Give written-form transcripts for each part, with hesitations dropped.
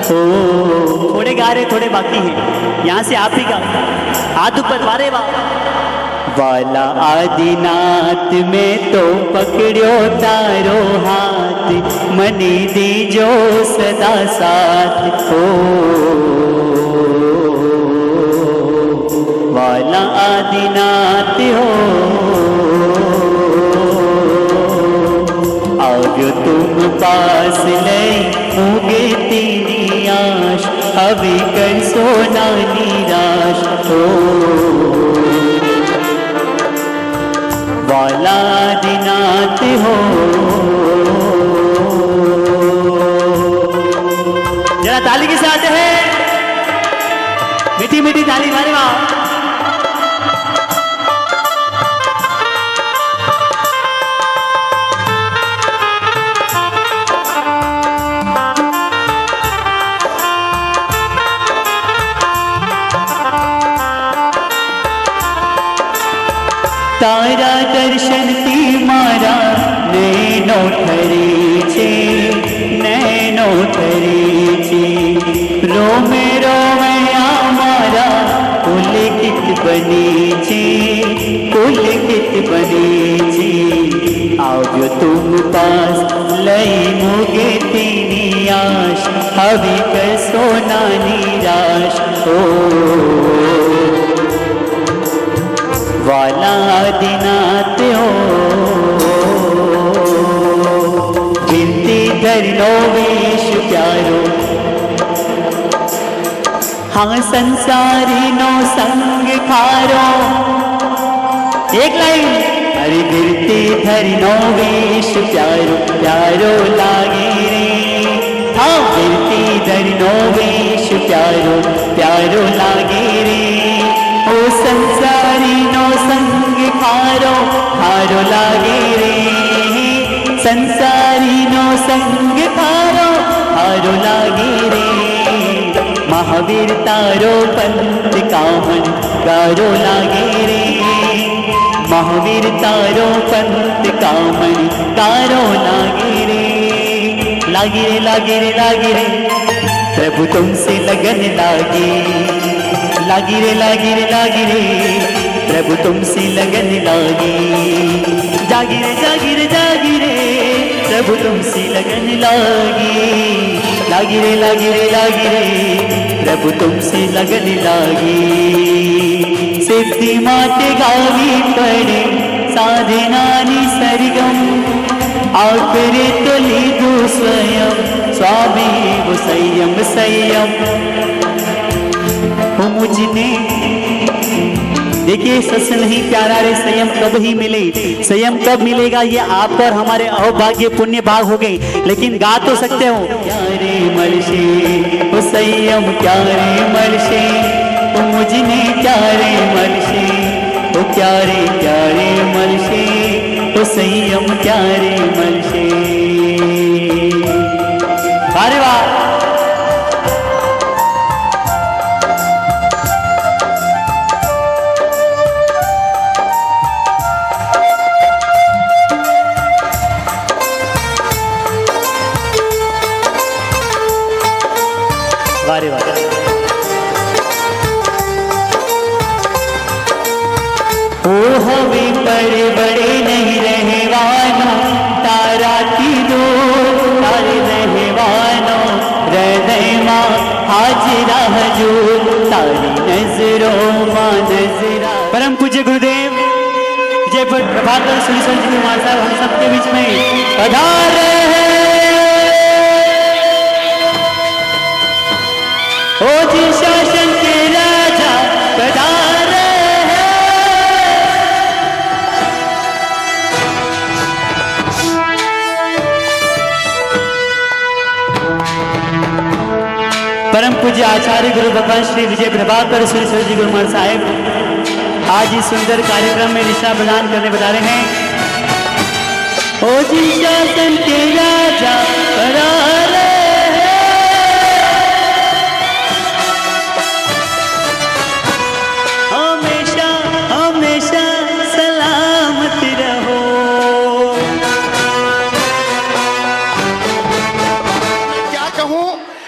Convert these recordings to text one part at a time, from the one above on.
ओ थोड़े गा रहे थोड़े बाकी हैं, यहाँ से आप ही गा हाथ ऊपर वारे वाला आदिनाथ में तो पकड़ो तारो हाथ, मनी दीजो सदा साथ हो। वाला आदिनाथ हो आव्यो तुम पास ले मुगे तेरी आश, अभी कर सोना निराश हो। वाला आदिनाथ हो जरा ताली के साथ है, मीठी मीठी ताली मारे वाह। तारा दर्शन ती मारा नैनो ठरे छे, नैनो ठरे छे। रोमे रोमे आमारा पुलकित बने छे, पुलकित बने छे। आव्यो तुम पास लई मुगे तेरी आश, अभी कर सोना निराश हो। वाला आदिनाथ हो गिनती धरनो वेश प्यारो, हाँ संसारी नो संग खारो। एक लाइन अरे गिरती धरनो वेश प्यारो, प्यारो लागे रे। हाँ गिरती धरनो वेश प्यारो, प्यारो लागे रे। ओ संसारी नो संग खारो, खारो लागे रे। संसारी नो संग खारो, खारो लागे रे। महावीर तारो पंथ कामन गारो लागे रे। महावीर तारो पंथ कामन गारो लागे रे। लागे रे लागे रे लागे रे प्रभु तुमसे लगन लागे। लागी रे लागी रे लागी रे प्रभु तुमसे लगन लागी। जागी रे जागी रे जागी रे प्रभु तुमसे लगन लागी। लागी रे लागी रे लागी रे प्रभु तुमसे लगन लागी। सिद्धि माटे गावी पड़े साधनानी सरगम, आखरे तो लीधु स्वयं स्वामी वो संयम संयम। मुझने देखिए सत्संग ही प्यारा रे, संयम कब ही मिले, संयम कब मिलेगा ये आप और हमारे अहोभाग्य पुण्य भाग हो गए, लेकिन गा तो सकते हो। क्या रे मलशे वो संयम, क्या रे मलशे वो मुझने, क्या रे मलशे वो क्या रे मलशे वो संयम, क्या रे मलशे। अरे वाह वारे वारे। ओ हवे पर बड़े नहीं रहवानो, तारा की दो तारे रहवानो। हृदय माँ हाजिरा हजूर, तारी नजरों माँ नजरा। परम पूज्य गुरुदेव जय प्रभाकर सुनीश्वर जी कुमार साहब हम सबके बीच में पधार रहे हैं। ओ जी शासन के राजा पधार रहे हैं। परम पूज्य आचार्य गुरु भगवान श्री विजय प्रभाकर सुनीश्वर जी कुमार साहब आज इस सुंदर कार्यक्रम में निशा प्रदान करने बता रहे हैं। ओ जी शासन के राजा पधार रहे हैं।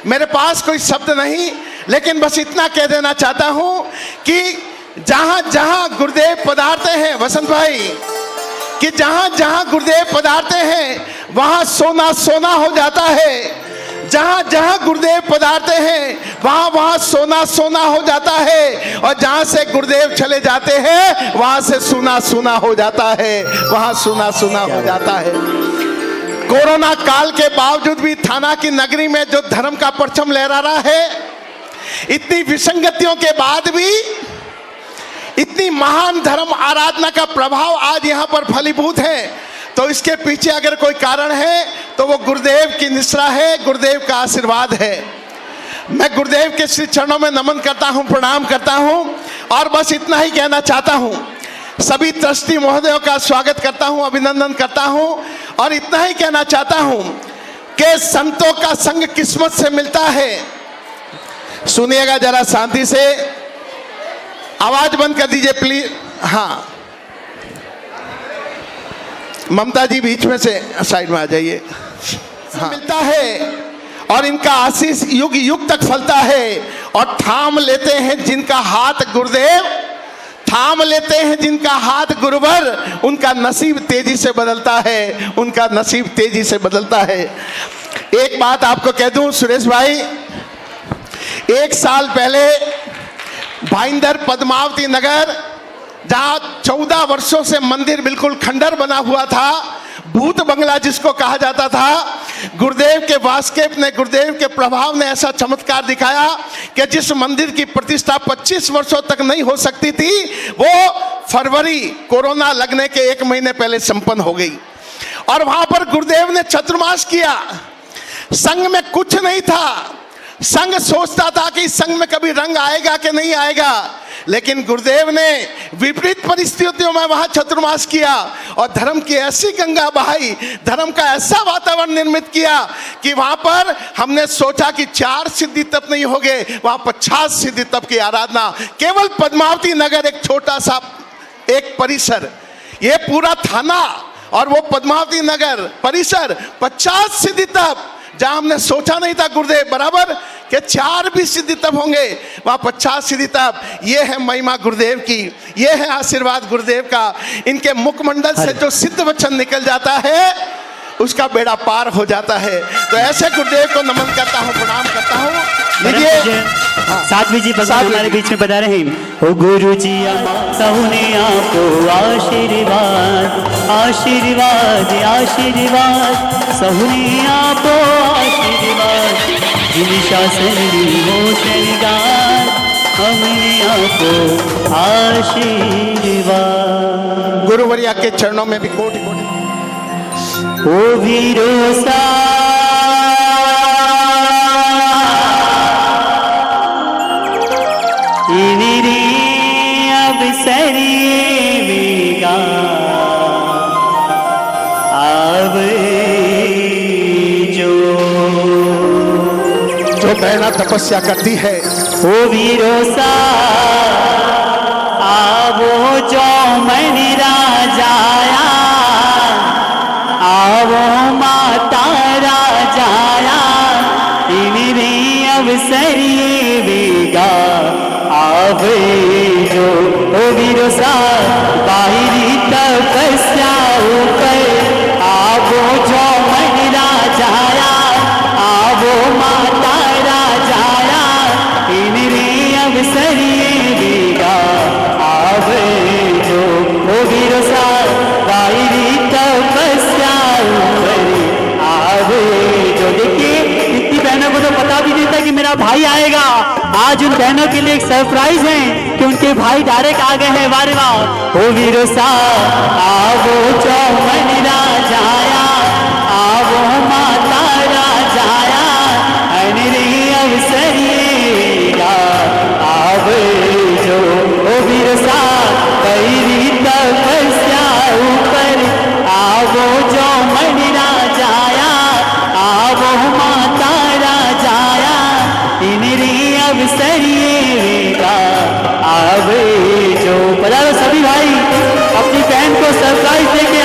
मेरे पास कोई शब्द नहीं, लेकिन बस इतना कह देना चाहता हूं कि जहां जहां गुरुदेव पधारते हैं वसंत भाई, कि जहां जहां गुरुदेव पधारते हैं वहां सोना सोना हो जाता है। जहां जहां गुरुदेव पधारते हैं वहां वहां सोना सोना हो जाता है, और जहां से गुरुदेव चले जाते हैं वहां से सूना सूना हो जाता है, वहां सूना सूना हो जाता है। कोरोना काल के बावजूद भी थाना की नगरी में जो धर्म का परचम लहरा रहा है, इतनी विसंगतियों के बाद भी इतनी महान धर्म आराधना का प्रभाव आज यहाँ पर फलीभूत है। तो इसके पीछे अगर कोई कारण है तो वो गुरुदेव की निश्रा है, गुरुदेव का आशीर्वाद है। मैं गुरुदेव के श्री चरणों में नमन करता हूँ, प्रणाम करता हूँ, और बस इतना ही कहना चाहता हूँ। सभी ट्रस्टी महोदयों का स्वागत करता हूँ, अभिनंदन करता हूँ, और इतना ही कहना चाहता हूँ कि संतों का संग किस्मत से मिलता है। सुनिएगा जरा शांति से, आवाज बंद कर दीजिए प्लीज। हाँ, ममता जी बीच में से साइड में आ जाइए। हाँ। मिलता है और इनका आशीष युग युग तक फलता है, और थाम लेते हैं जिनका हाथ गुरुदेव, थाम लेते हैं जिनका हाथ गुरुवर, उनका नसीब तेजी से बदलता है, उनका नसीब तेजी से बदलता है। एक बात आपको कह दूं सुरेश भाई, 1 साल पहले भाईंदर पद्मावती नगर, जहां 14 वर्षों से मंदिर बिल्कुल खंडर बना हुआ था, भूत बंगला जिसको कहा जाता था, गुरुदेव के वास्केप ने, गुरुदेव के प्रभाव ने ऐसा चमत्कार दिखाया कि जिस मंदिर की प्रतिष्ठा 25 वर्षों तक नहीं हो सकती थी, वो फरवरी कोरोना लगने के 1 महीने पहले संपन्न हो गई। और वहां पर गुरुदेव ने चतुर्मास किया। संघ में कुछ नहीं था, संघ सोचता था कि संघ में कभी रंग आएगा कि नहीं आएगा, लेकिन गुरुदेव ने विपरीत परिस्थितियों में वहां चतुर्मास किया और धर्म की ऐसी गंगा बहाई, धर्म का ऐसा वातावरण निर्मित किया कि वहां पर हमने सोचा कि 4 सिद्धि तप नहीं हो गए, वहां 50 सिद्धि तप की आराधना। केवल पद्मावती नगर एक छोटा सा एक परिसर, ये पूरा थाना और वो पद्मावती नगर परिसर 50 सिद्धि तप, जहां हमने सोचा नहीं था गुरुदेव बराबर कि 4 भी सिद्धि तप होंगे, वहां 50 सिद्धि तप। ये है महिमा गुरुदेव की, ये है आशीर्वाद गुरुदेव का। इनके मुखमंडल से जो सिद्ध वचन निकल जाता है उसका बेड़ा पार हो जाता है। तो ऐसे गुरुदेव को नमन करता हूँ, प्रणाम करता हूँ। लीजिए साध्वी जी भगवान हमारे बीच में बता रहे हैं। ओ गुरु जी सहुने आपको आशीर्वाद, आशीर्वाद, आशीर्वाद, सहुने आपको आशीर्वाद, जिन शासन मोशनगार, हमने आपको आशीर्वाद। गुरुवरिया के चरणों में भी कोटि कोटि ओ भीरोसा इनिरी अब सरीगा अब जो बहना तपस्या करती है, ओ भीरोसा आवो जो मन राजाया, आवो माता राजाया, इनिरी अब सरीगा आवे जो। ओ भीरोसा बाहरी तपस्या ऊपर आवो जो मन राजाया, आवो माता राजाया, इनरी अवसरिएगा आवे जो। ओ भीरोसा बाहरी तपस्या ऊपर आवे जो। देखिए इतनी बहनों को तो पता भी नहीं था कि मेरा भाई आएगा। आज उन बहनों के लिए एक सरप्राइज है कि उनके भाई डायरेक्ट आ गए हैं। वारे वाह। ओ वीरोसा आवो जो मन राजाया, आवो माता राजाया, अनरी अवसरिएगा आवे जो। ओ वीरोसा कईरी तपस्या ऊपर आवो जो मन राजाया, आवो माता राजाया, इनरी अवसरिएगा आवे जो। पधारो सभी भाई अपनी बहन को सरप्राइज देके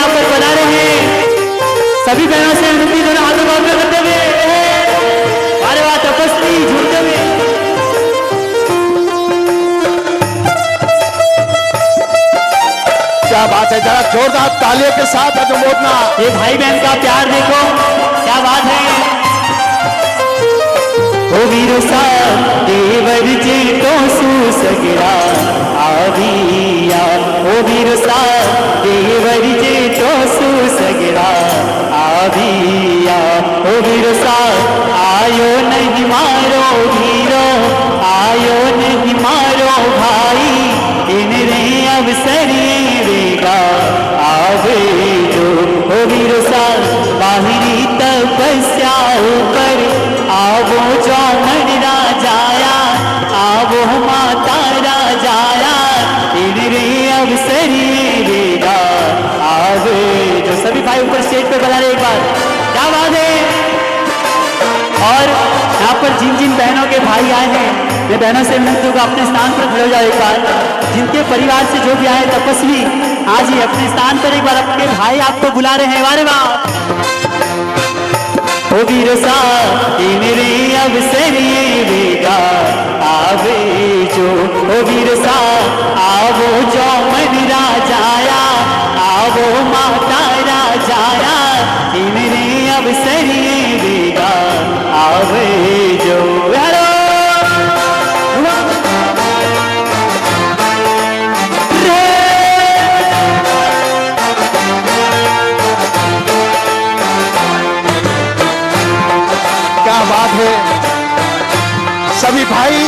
जोरदार तालियों के साथ अनुमोदना। ये भाई बहन का प्यार देखो, क्या बात है। ओ वीरो सा देवर जी तो सुसगरा आविया, ओ वीरो सा देवर जी तो सुसगरा आविया, ओ वीरो सा आयो नहीं मारो वीरो, आयो नहीं मारो भाई, इन रे अवसर वेगा आवे जो, ओ वीरो सा बाहरी तपस्या ऊपर आवो जो मन राजाया, आवो माता राजाया, इन रे अवसर वेगा आवे जो। सभी भाई ऊपर स्टेज पे बना रहे एक बार, क्या बात है। और यहाँ पर जिन जिन बहनों के भाई आए हैं, मैं बहनों से विनती को अपने स्थान पर खड़े हो जाओ एक बार। जिनके परिवार से जो भी आए तपस्वी, आज ही अपने स्थान पर एक बार, अपने भाई आपको बुला रहे हैं। वारे वाह। ओ वीर सा मेरे अवसर वेगा आवे जो, ओ वीर सा आवो जो मन राजाया, आवो माता राजाया, मेरे अवसर वेगा आवे जो। हेलो बात है। सभी भाई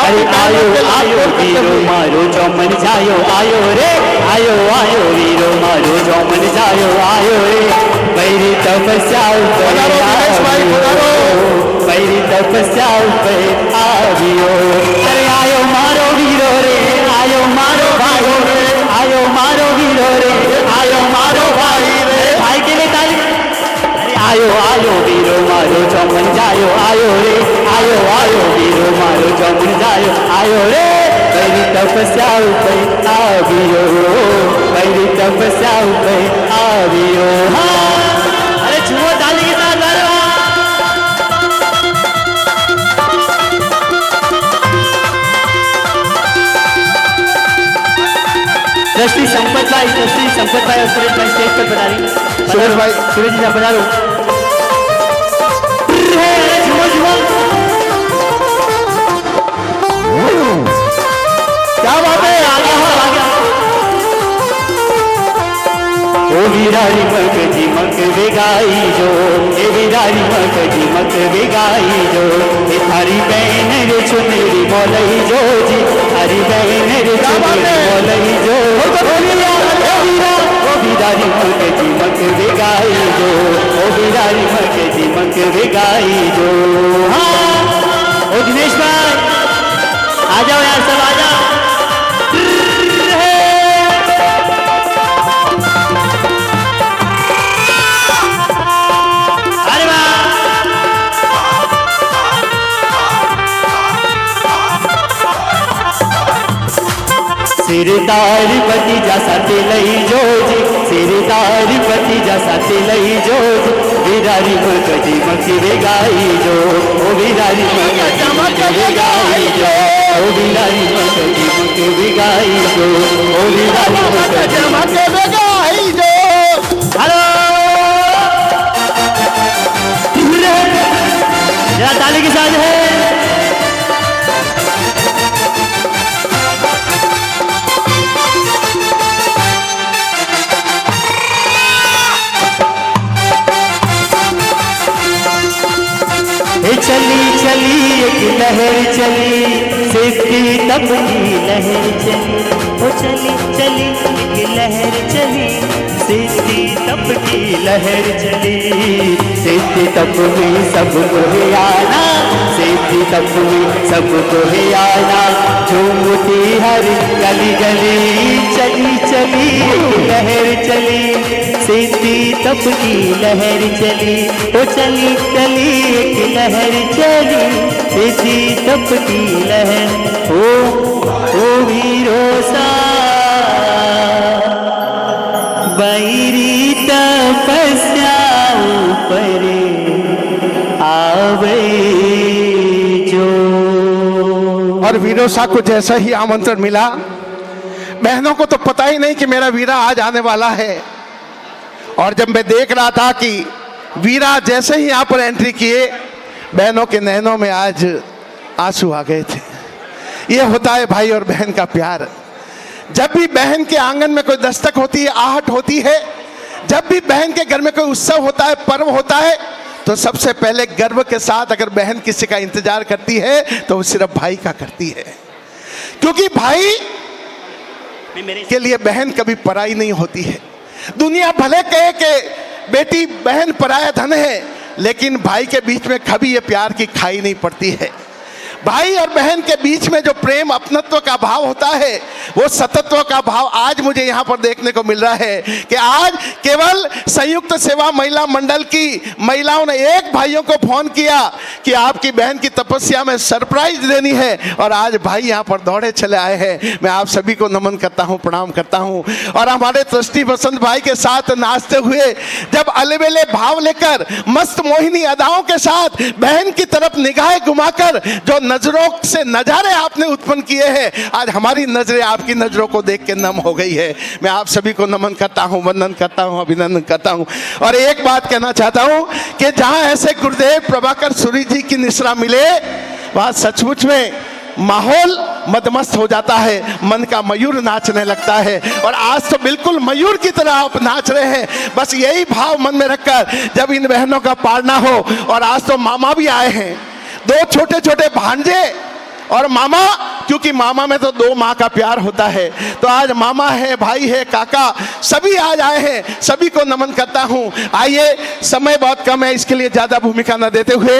अरे आयो आयो वीरो मारो जो मन जायो, आयो रे आयो आयो वीरो मारो जो मन जायो, आयो रे मेरी तपस्या मेरी तपस्या आवियो। अरे आयो मारो वीरो रे, आयो मारो भाई रे, आयो मारो वीरो रे, आयो मारो भाई रे, भाई के लिए ताली। आयो आयो वीरो मारो जो मन जायो, आयो रे आयो आयो वीरो मारो जो मन जायो, आयो रे मेरी तपस्या पे आवियो, मेरी तपस्या पे आवियो। हाँ अरे छुओ ताली के साथ ट्रस्टी संपत भाई, ट्रस्टी संपत भाई और सुरेश भाई स्टेज पर बता रही। सुरेश भाई, सुरेश जी बता लो। क्या बात है। आगे हो आगे। ओ वीरारी मक जी मक बेगाई जो, ए वीरारी मक जी मक बेगाई जो, ए थारी बहन रे चुनरी बोलई जो जी, थारी बहन रे चुनरी बोलई जो। ओ वीरारी मक जी मक बेगाई जो, ओ वीरारी मक जी मक बेगाई जो। हाँ ओ दिनेश भाई आ जाओ यार, सब आ जाओ। सिरदार पति जैसा लई जो जी, सिरदार पति जैसा लई जो जी, वीरारी मक जी मकी बेगाई जो, ओ वीरारी मक जी मकी बेगाई जो, ओ वीरारी मक जी मकी बेगाई जो, ओ वीरारी मक जी मकी बेगाई जो। हेलो जरा ताली के साथ है। चली चली एक लहर चली, सिद्धि तप की लहर चली, ओ चली चली एक लहर चली, सिद्धि तप की लहर चली, सिद्धि तप में सबको है आना, सिद्धि तप में सबको है आना, झूमती हर गली गली, चली चली एक लहर चली, सिद्धि तप की लहर चली, ओ चली चली एक लहर चली, सिद्धि तप की लहर। ओ वीरो सा बैरी तपस्या ऊपर आवे जो। और वीरोसा को जैसा ही आमंत्रण मिला, बहनों को तो पता ही नहीं कि मेरा वीरा आज आने वाला है। और जब मैं देख रहा था कि वीरा जैसे ही यहाँ पर एंट्री किए, बहनों के नैनों में आज आंसू आ गए थे। ये होता है भाई और बहन का प्यार। जब भी बहन के आंगन में कोई दस्तक होती है, आहट होती है, जब भी बहन के घर में कोई उत्सव होता है, पर्व होता है, तो सबसे पहले गर्व के साथ अगर बहन किसी का इंतजार करती है तो वो सिर्फ भाई का करती है। क्योंकि भाई के लिए बहन कभी पराई नहीं होती है। दुनिया भले कहे कि बेटी बहन पराया धन है, लेकिन भाई के बीच में कभी ये प्यार की खाई नहीं पड़ती है। भाई और बहन के बीच में जो प्रेम अपनत्व का भाव होता है, वो सतत्व का भाव आज मुझे यहाँ पर देखने को मिल रहा है कि आज केवल संयुक्त सेवा महिला मंडल की महिलाओं ने एक भाइयों को फोन किया कि आपकी बहन की तपस्या में सरप्राइज देनी है, और आज भाई यहाँ पर दौड़े चले आए हैं। मैं आप सभी को नमन करता हूँ, प्रणाम करता हूँ। और हमारे ट्रस्टी बसंत भाई के साथ नाचते हुए जब अलबेले भाव लेकर मस्त मोहिनी अदाओं के साथ बहन की तरफ निगाहें घुमाकर जो नजरों से नजारे आपने उत्पन्न किए हैं, आज हमारी नजरें आपकी नजरों को देख के नम हो गई है। मैं आप सभी को नमन करता हूं, वंदन करता हूं, अभिनंदन करता हूं। और एक बात कहना चाहता हूं कि जहां ऐसे गुरुदेव प्रभाकर सूरी जी की निश्रा मिले, वहां सचमुच में माहौल मदमस्त हो जाता है, मन का मयूर नाचने लगता है। और आज तो बिल्कुल मयूर की तरह आप नाच रहे हैं। बस यही भाव मन में रखकर जब इन बहनों का पालना हो, और आज तो मामा भी आए हैं, दो छोटे छोटे भांजे और मामा, क्योंकि मामा में तो दो माँ का प्यार होता है, तो आज मामा है, भाई है, काका, सभी आज आए हैं। सभी को नमन करता हूँ। आइए, समय बहुत कम है, इसके लिए ज्यादा भूमिका न देते हुए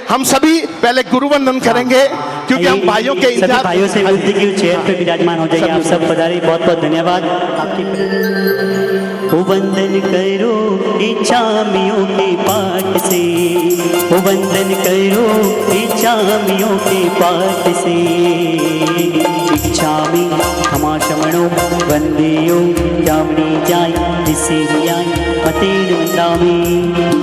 हम सभी पहले गुरुवंदन करेंगे, क्योंकि हम भाइयों के सभी भाइयों से विनती की चेयर पे विराजमान हो जाइए। आप सब पधारिए, बहुत बहुत धन्यवाद आपकी। ओ वंदन करो इच्छामियों के पाठ से, ओ वंदन करो इच्छामियों के पाठ से। इच्छामि क्षमाशमणो वंदेयो जामनी जाय दिसेयाय पतेन वंदामि।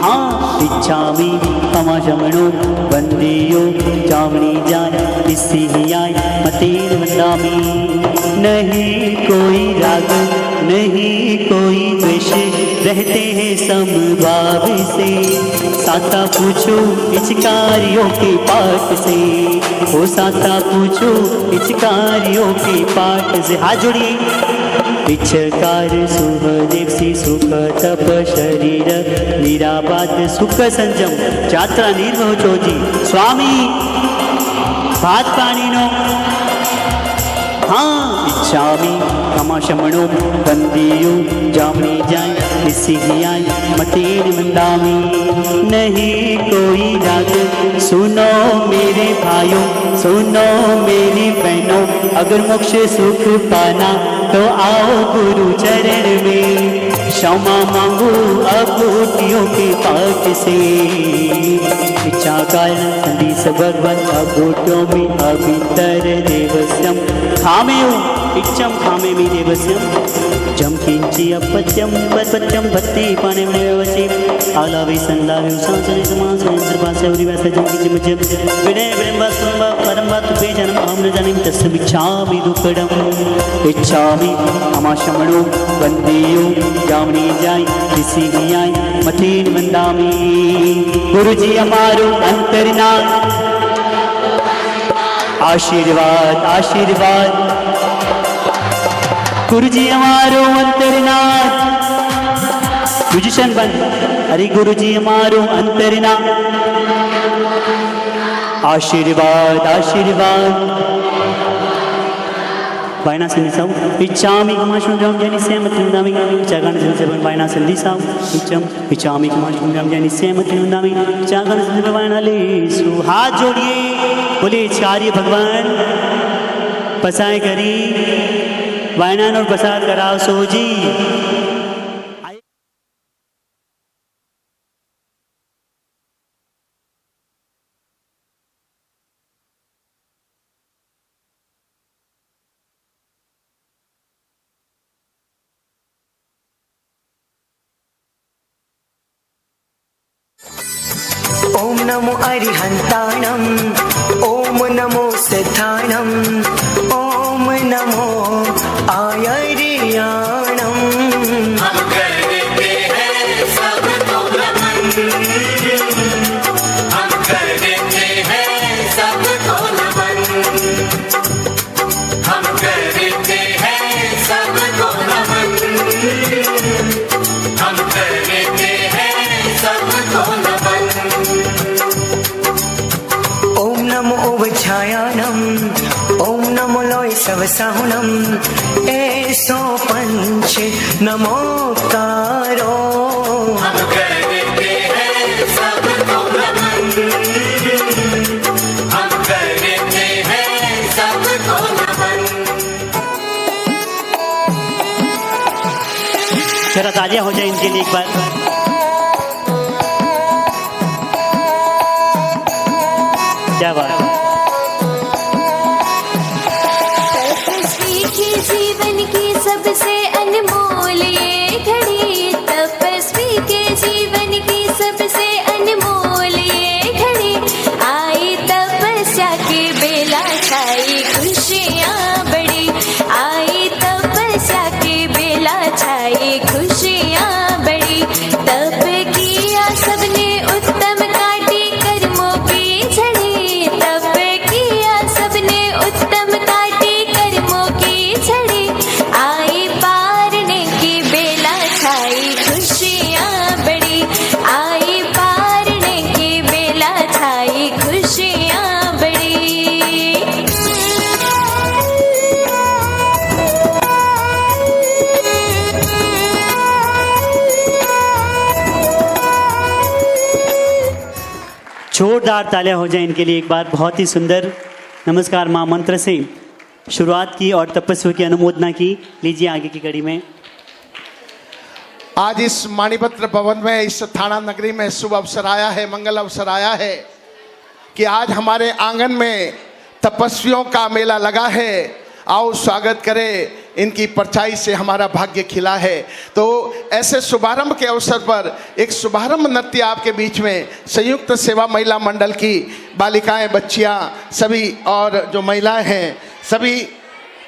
हाँ, इच्छामि क्षमाशमणो वंदेयो जामनी जाय दिसेयाय पतेन वंदामि। नहीं कोई राग नहीं कोई द्वेष, रहते हैं समभाव से। साता पूछो पिचकारियों के पाठ से, ओ साता पूछो पिचकारियों के पाठ से। हाथ जोड़िए। पिचकार सुहदेव से सुख तप शरीर निराबाद सुख संजम जात्रा निर्वह चोजी स्वामी भात पानी नो। हाँ, इच्छामि क्षमाशमणो वंदेयो जामनी जाय दिसेयाय मतेन वंदामि। नहीं कोई राग सुनो मेरे भाइयों, सुनो मेरी बहनों, अगर मोक्ष सुख पाना तो आओ गुरु चरण में। क्षमा मांगो अबूटियों के पाठ से। इच्छा कारण संदेश भगवत अबूटों में अभितर देवस्यम खामेयो इच्छम खामे मी देवस्यम। जम किंची अपत्यम पत्यम भक्ति पाने में वसी आलावे संलावे सांसने समास सर्वासे उरिवासे जम किंची मुझे विनय विनम्र सुंबा परम तुपे जन्म हम न जाने तस्य इच्छामि दुक्कडम। इच्छामि क्षमाशमणो वंदेयो जामनी जाय दिसेयाय मतेन वंदामि। गुरुजी हमारो अंतरनाथ, आशीर्वाद आशीर्वाद। गुरुजी हमारो अंतरनाथ, पोजीशन बंद। अरे गुरुजी हमारो अंतरनाथ, आशीर्वाद आशीर्वाद। वायना संदिसाव इच्छामि क्षमाशुंजम जनिसे मतनुदामि चागण संदिसाव वायना संदिसाव इच्छम इच्छामि क्षमाशुंजम जनिसे मतनुदामि चागण संदिसाव वायना ले सु। हाथ जोड़िए, बोले चार्य भगवान पसाए करी वायनान और प्रसाद कराओ सो जी। ओम नमो अरिहंताणम, ओम नमो सिद्धाणम, ओम नमो आय शिवसहुणम् ऐसो पंच नमोकारो हम कर देते हैं सबको नमन, हम कर देते हैं सबको नमन। जरा तालियां हो जाए इनके लिए एक बार। क्या बात है। तपस्वी के जीवन की सबसे अनमोल ये घड़ी, तपस्वी के जीवन की सबसे अनमोल ये घड़ी, आई तपस्या के बेला छाई खुशियाँ बड़ी, आई तपस्या के बेला छाई खुशियाँ बड़ी। तप किया सबने उत्तम काटी कर्मों की झड़ी, तप किया सबने उत्तम काटी कर्मों की झड़ी, आई पारने की बेला छाई खुशियाँ बड़ी, आई पारने की बेला छाई खुशियाँ बड़ी। जोरदार तालियां हो जाए इनके लिए एक बार। बहुत ही सुंदर नमस्कार मां मंत्र से शुरुआत की और तपस्वी की अनुमोदना की। लीजिए आगे की कड़ी में। आज इस माणिपत्र भवन में, इस थाना नगरी में शुभ अवसर आया है, मंगल अवसर आया है कि आज हमारे आंगन में तपस्वियों का मेला लगा है। आओ स्वागत करें, इनकी परछाई से हमारा भाग्य खिला है। तो ऐसे शुभारंभ के अवसर पर एक शुभारंभ नृत्य आपके बीच में संयुक्त सेवा महिला मंडल की बालिकाएं, बच्चियां सभी और जो महिलाएं हैं सभी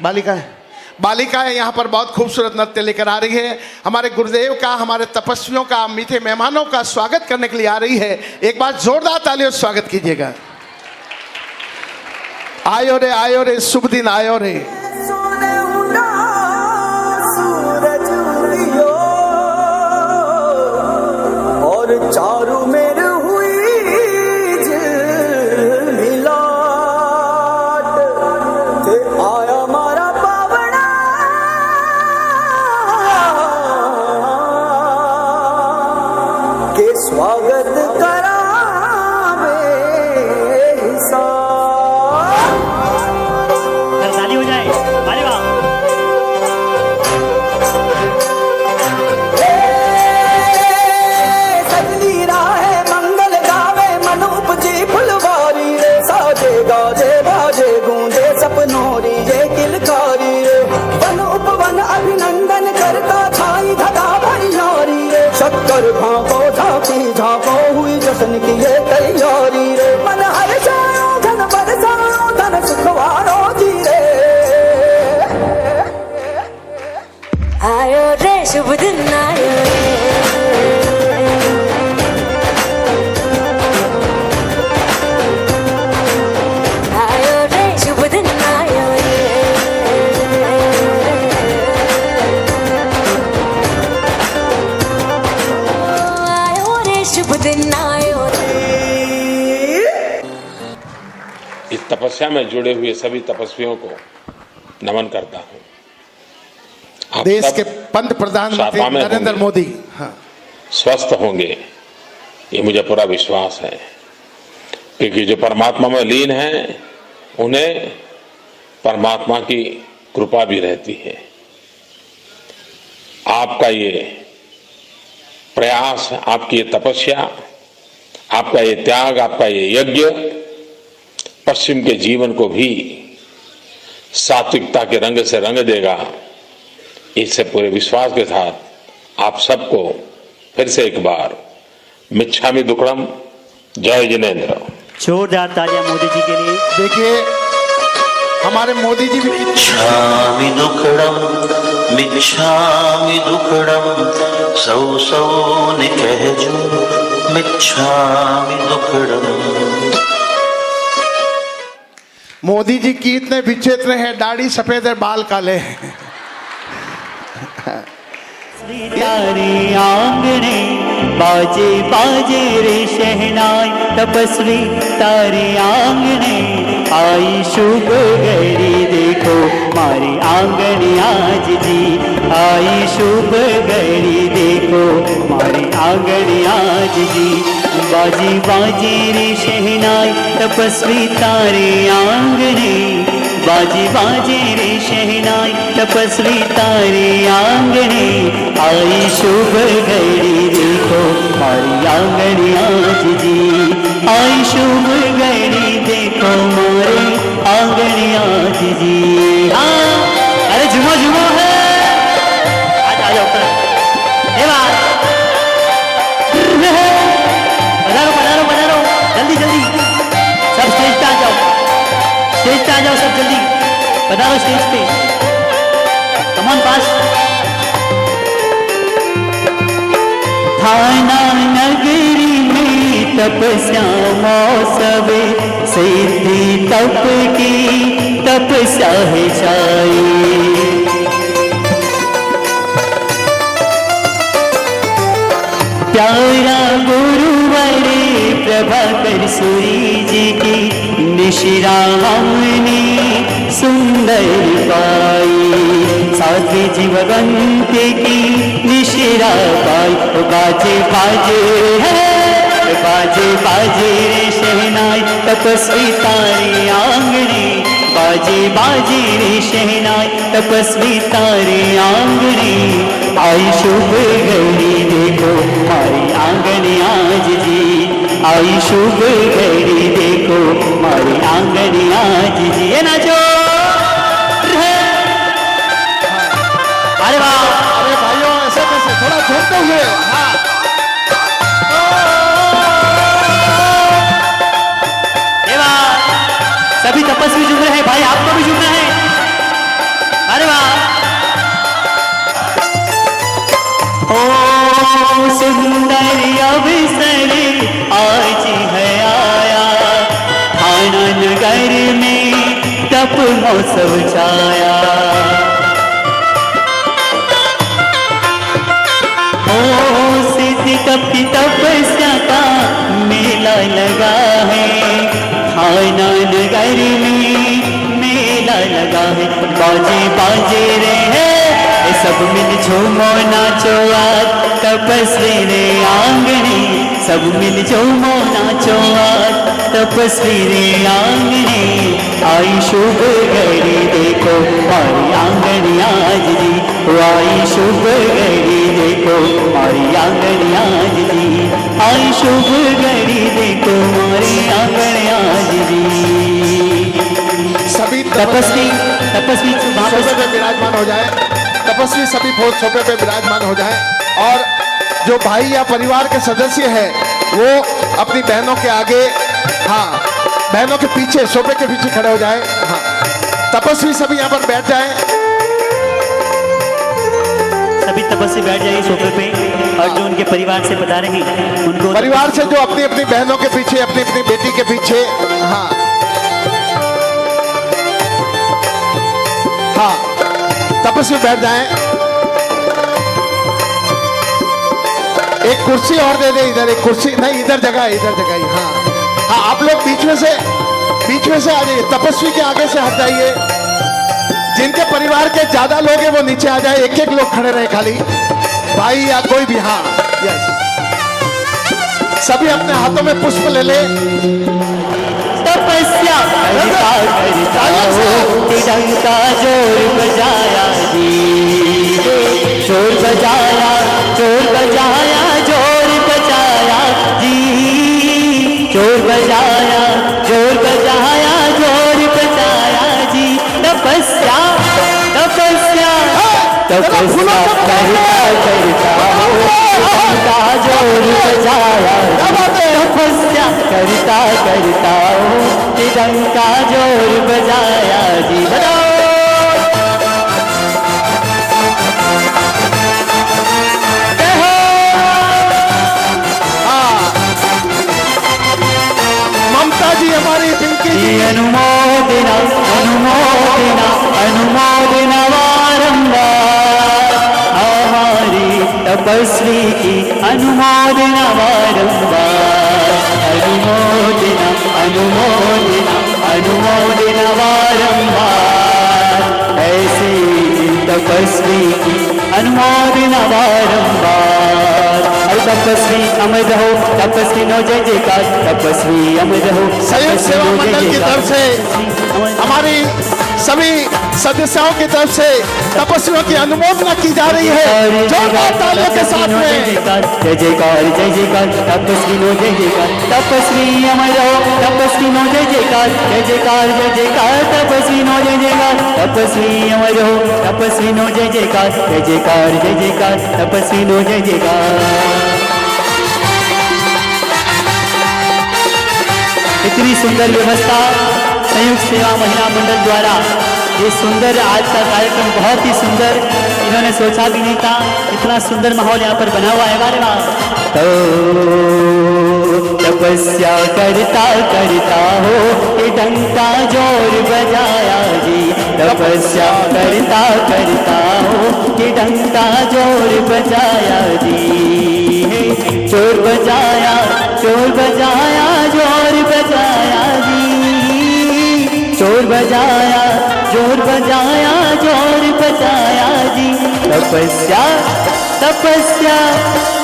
बालिकाएं यहाँ पर बहुत खूबसूरत नृत्य लेकर आ रही है। हमारे गुरुदेव का, हमारे तपस्वियों का, मीठे मेहमानों का स्वागत करने के लिए आ रही है। एक बार जोरदार तालियों से स्वागत कीजिएगा। आयो रे शुभ दिन आयो रे। सूरज उदियो और चारू मेर हुई झिलमिलाट, ते आया मारा पावना के स्वागत करावे हिसाब। ताली हो जाए। अरे वाह। सजली राहे मंगल गावे मन उपजी फुलवारी रे, साजे गाजे बाजे गूंजे सपनोरी ये किलकारी रे, वन उपवन अभिनंदन करता छाई धगा भरियारी रे, शक्कर भांको झांकी झांको हुई जश्न की ये तैयारी रे, मन हर जाओ धन बरसाओ धन सुखवारो जी रे। आयो रे शुभ दिन आयो रे, आयो रे शुभ दिन आयो रे, आयो रे शुभ दिन आयो रे। इस तपस्या में जुड़े हुए सभी तपस्वियों को नमन करता हूँ। आप देश सब के पंत प्रधानमंत्री साफा में नरेंद्र होंगे, मोदी, हाँ, स्वस्थ होंगे, ये मुझे पूरा विश्वास है। क्योंकि जो परमात्मा में लीन हैं उन्हें परमात्मा की कृपा भी रहती है। आपका ये प्रयास, आपकी ये तपस्या, आपका ये त्याग, आपका ये यज्ञ पश्चिम के जीवन को भी सात्विकता के रंग से रंग देगा। इससे पूरे विश्वास के साथ आप सबको फिर से एक बार मिच्छामि दुक्कड़म, जय जिनेन्द्र। जोरदार तालियां मोदी जी के लिए। देखिए हमारे मोदी जी भी मिच्छामि दुक्कड़म सौ सौ ने कहजो मिच्छामि दुक्कड़म। मोदी जी की इतने विचित्र हैं, दाढ़ी सफेद है, बाल काले हैं। तारे आंगने बाजे बाजे रे शहनाई, तपस्वी तारे आंगने आई शुभ घड़ी देखो मारे आंगन आज जी, आई शुभ घड़ी देखो मारे आंगन आज जी। बाजी बाजी रे शहनाई तपस्वी तारे आंगने, बाजी बाजी रे शहनाई तपस्वी तारे आंगने, आई शुभ घड़ी देखो मारी आंगन आज जी, आई शुभ घड़ी देखो मारे आंगन आज जी। हाँ अरे झुमो झुमो है, आ जाओ पधारो पधारो पधारो, जल्दी जल्दी सब स्टेज पे आ जाओ, स्टेज पे आ जाओ सब जल्दी पधारो स्टेज पे, कम ऑन पास। थाना नगरी में तपस्या मौसम, सिद्धि तप की तपस्या है छाई, प्यारा गुरुवरे प्रभाकर सूरी जी की निशिरा हमने सुंदर पाई, साथी जीवंत की निशिरा पाई। बाजे बाजे है बाजे बाजे रे शहनाई तपस्वी तारे आंगने, बाजे बाजे रे शहनाई तपस्वी तारे आंगने, आई शुभ घड़ी देखो मारी आंगन आज जी, आई शुभ घड़ी देखो मारी आंगन आज जी। ये नाचो अरे वाह, अरे भाइयों ऐसे कैसे, थोड़ा झूमते हुए। हाँ ये वाह, सभी तपस्वी झूम रहे हैं भाई, आपको भी झूमना है। अरे वाह, ओ सुंदर अवसर आज है आया, थाना नगर में तप महोत्सव छाया, तप की तपस्या का मेला लगा है, थाना नगर में मेला लगा है। बाजे बाजे रे है सब मिल झूमो नाचो आज तपस्वी रे आंगने, सब मिल झूमो नाचो आज तपस्वी रे आंगने, आई शुभ घड़ी देखो मारी आंगन आज जी, आई शुभ घड़ी देखो मारी आंगन आज जी, आई शुभ घड़ी देखो मारी आंगन आज जी। सभी तपस्वी तपस्वी सोफे पे विराजमान हो जाए, तपस्वी सभी सोफे पे विराजमान हो जाए, और जो भाई या परिवार के सदस्य हैं वो अपनी बहनों के आगे, हाँ बहनों के पीछे सोफे के पीछे खड़े हो जाए। हाँ तपस्वी सभी यहाँ पर बैठ जाएं, सभी तपस्वी बैठ जाइए सोफे पे, और जो उनके परिवार से पधारे हैं उनको, परिवार से जो अपनी अपनी बहनों के पीछे, अपनी अपनी बेटी के पीछे, हाँ हाँ तपस्वी बैठ जाएं। एक कुर्सी और दे दे इधर, एक कुर्सी नहीं इधर जगह है, इधर जगह है। हाँ हाँ आप लोग बीच में से आ जाइए, तपस्वी के आगे से हट जाइए। जिनके परिवार के ज्यादा लोग हैं वो नीचे आ जाए, एक एक लोग खड़े रहे खाली, भाई या कोई भी। हाँ यस, सभी अपने हाथों में पुष्प ले ले। तपस्या करता करता तिरंगा जोर बजाया जी, जोर बजाया जोर बजाया जोर बजाया जी, जोर बजाया जोर बजाया जोर बजाया जी। तपस्या तपस्या तपस्या करता करता जोर बजाया, तपस्या करता करता तिरंगा जोर बजाया जी। बताओ ममता जी हमारी पिंकी जी, अनुमोदना अनुमोदना अनुमोदना वारंबार, हमारी तपस्वी की अनुमोदना वारंबार, अनुमोदना अनुमोदना अनुमोदन बारंबार, ऐसे तपस्वी की अनुमोदन बारंबार। अरे तपस्वी अमर रहो, तपस्वी नो जय जयकार, तपस्वी अमर रहो। संयुक्त सेवा मंडल की तरफ से हमारी सभी सदस्यों की तरफ से तपस्वियों की अनुमोदना की जा रही है। जोरदार तालियों के साथ में जय जयकार जय जयकार, तपस्वी नो जय जयकार, तपस्वी अमर रहो, तपस्वी नो जय जयकार, जय जयकार जय जयकार, तपस्वी नो जय जयकार, तपस्वी अमर रहो, तपस्वी नो जय जयकार, जय जयकार जय जयकार, तपस्वी नो जय जयकार। इतनी सुंदर व्यवस्था संयुक्त सेवा महिला मंडल द्वारा, ये सुंदर आज का कार्यक्रम बहुत ही सुंदर, इन्होंने सोचा भी नहीं था इतना सुंदर माहौल यहाँ पर बना हुआ है। वारे वाह। तो तपस्या करता करता हो ये डंका जोर बजाया जी, तपस्या करता करता हो ये डंका जोर बजाया जी, जोर बजाया जोर बजाया जोर बजाया जी, जोर बजाया जोर बजाया जोर बजाया जी। तपस्या तपस्या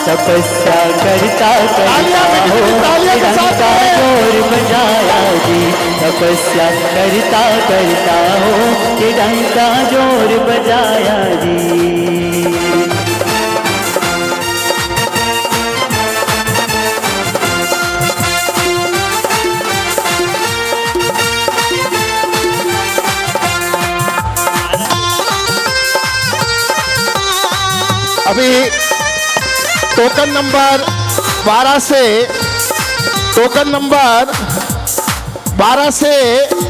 तपस्या करता करता हो डंका जोर बजाया जी, तपस्या करता करता हो कि डंका जोर बजाया जी। अभी टोकन नंबर 12 से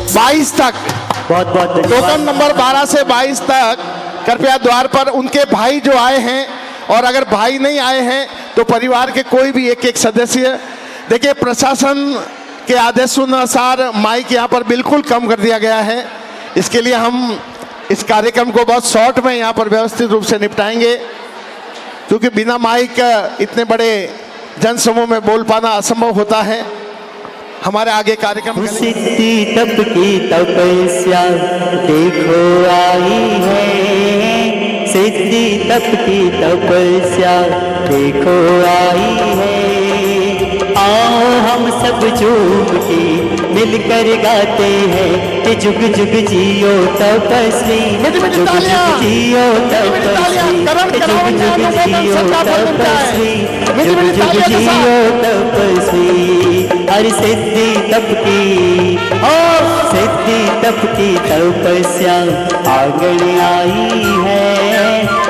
22 तक, बहुत बहुत टोकन नंबर 12 से 22 तक कृपया द्वार पर उनके भाई जो आए हैं, और अगर भाई नहीं आए हैं तो परिवार के कोई भी एक एक सदस्य। देखिए प्रशासन के आदेशानुसार माइक यहाँ पर बिल्कुल कम कर दिया गया है, इसके लिए हम इस कार्यक्रम को बहुत शॉर्ट में यहाँ पर व्यवस्थित रूप से निपटाएंगे, क्योंकि बिना माइक इतने बड़े जनसमूह में बोल पाना असंभव होता है। हमारे आगे कार्यक्रम सिद्धि तप की तपस्या देखो आई है, सिद्धि तप की तपस्या देखो आई है। आओ हम सब झूम के मिलकर गाते हैं कि जुग जुग जियो तपस्वी, जुग जुग जियो तपस्वी, जुग जुग जियो तपस्वी, जुग जुग जियो तपस्वी। हर सिद्धि तप की ओ सिद्धि तप की तपस्या आंगन आई है,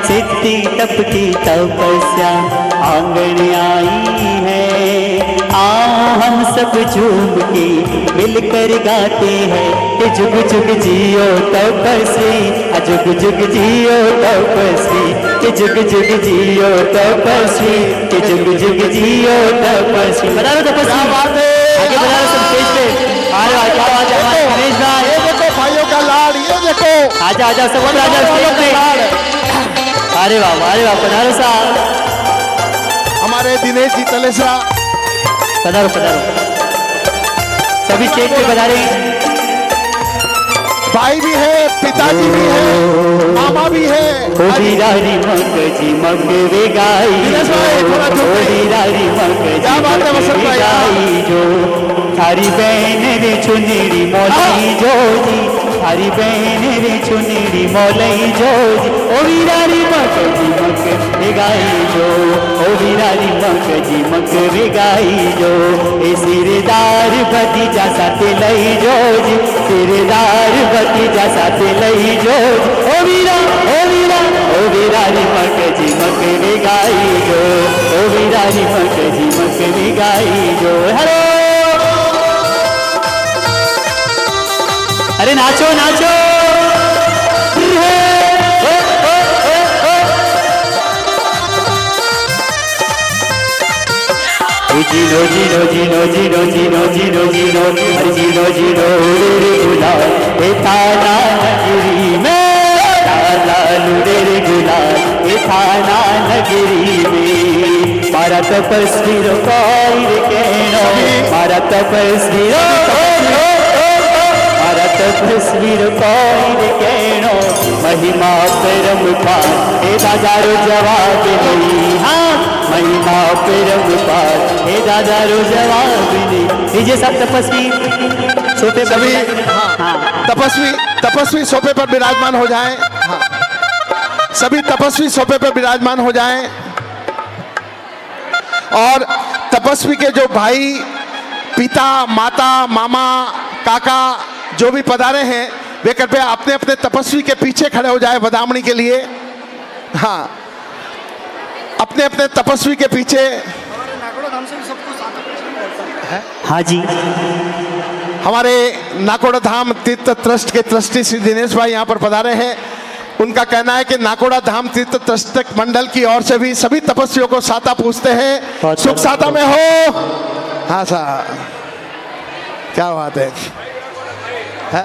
सिद्धि तप की तपस्या आंगन आई है। आओ हम सब झूम के मिलकर गाते हैं कि जुग जुग जियो तपस्वी, जुग जुग जियो तपस्वी, कि जुग जुग जियो तपस्वी, कि जुग जुग जियो तपस्वी। बता दो तपस्वी, आगे बता दो सब स्टेज पे। अरे क्या बात है हमारे गणेश भाई, ये देखो भाइयों का लाड़, ये देखो आजा आजा सब आजा स्टेज पे। अरे वाह अरे वाह, पधारो साहब, हमारे दिनेश जी तलेसा, पधारो पधारो, सभी स्टेज पे पधारे। भाई भी है, पिताजी भी है, मामा भी है। हीरारी मंग जी मंग वे गाई जो, हीरारी मंग जी मंग वे गाई जो, थारी बहन रे चुनरी मोलई जो जी, थारी बहन रे चुनरी मोलई जो जी। ओ हीरारी मंग जी मंग वे गाई जो, ओ हीरारी मंग जी मंग वे गाई जो। ए सिरदार भतीजा साथे लई जो जी, सिरदार भतीजा साथे लई जो। ओ वीरा ओ वीरा ओ वीरारी मंग जी मंग वे गाई जो, ओ वीरारी मंग जी मंग वे गाई जो। हेलो अरे नाचो नाचो, जीनो जीनो जीनो जीनो जीनो जीनो जीनो जीनो जीनो रे गुलाल ए थाना नगरी में, ताला लुरे रे गुलाल ए थाना नगरी में। मारा तपस्वी रो कोई रे कहनो, मारा तपस्वी रो तपस्वी कौन कहणो महिमा परम पार हे दादा रो जवाब नहीं हाँ महिमा परम पार हे दादा रो जवाब नहीं। ये सब तपस्वी सोफे पर सभी हाँ, तपस्वी सोफे पर विराजमान हो जाएं। हाँ, सभी तपस्वी सोफे पर विराजमान हो जाएं। और तपस्वी के जो भाई पिता माता मामा काका जो भी पधारे हैं वे कृपया अपने अपने तपस्वी के पीछे खड़े हो जाए बदामणी के लिए। हाँ, अपने अपने तपस्वी के पीछे। हाँ जी, हमारे नाकोड़ा धाम तीर्थ ट्रस्ट के ट्रस्टी श्री दिनेश भाई यहाँ पर पधारे हैं। उनका कहना है कि नाकोड़ा धाम तीर्थ ट्रस्ट मंडल की ओर से भी सभी तपस्वियों को साता पूछते हैं, सुख साता में हो। हाँ साहब, क्या बात है, है?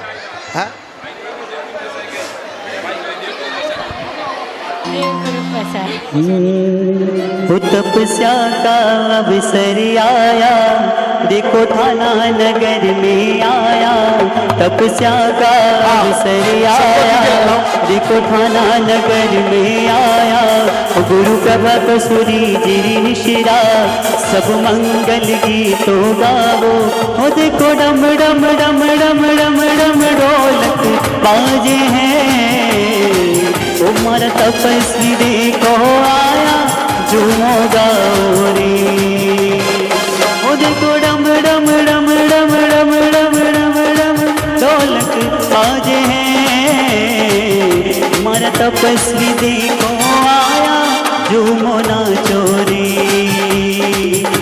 तपस्या का अवसर आया देखो थाना नगर में आया। तपस्या का अवसर आया देखो थाना नगर में आया। गुरु प्रभा कसूरी जिरी निशिरा सब मंगल गीतों गावो। हो देखो डम डम डम डम डम डम ढोलक बाजे हैं। ओ मारा तपस्वी देखो आया झूमो गाओ रे। ओ देखो डम डम डम डम डम डम डम डम ढोलक बाजे हैं। मारा तपस्वी देखो आया झूमो नाचो रे।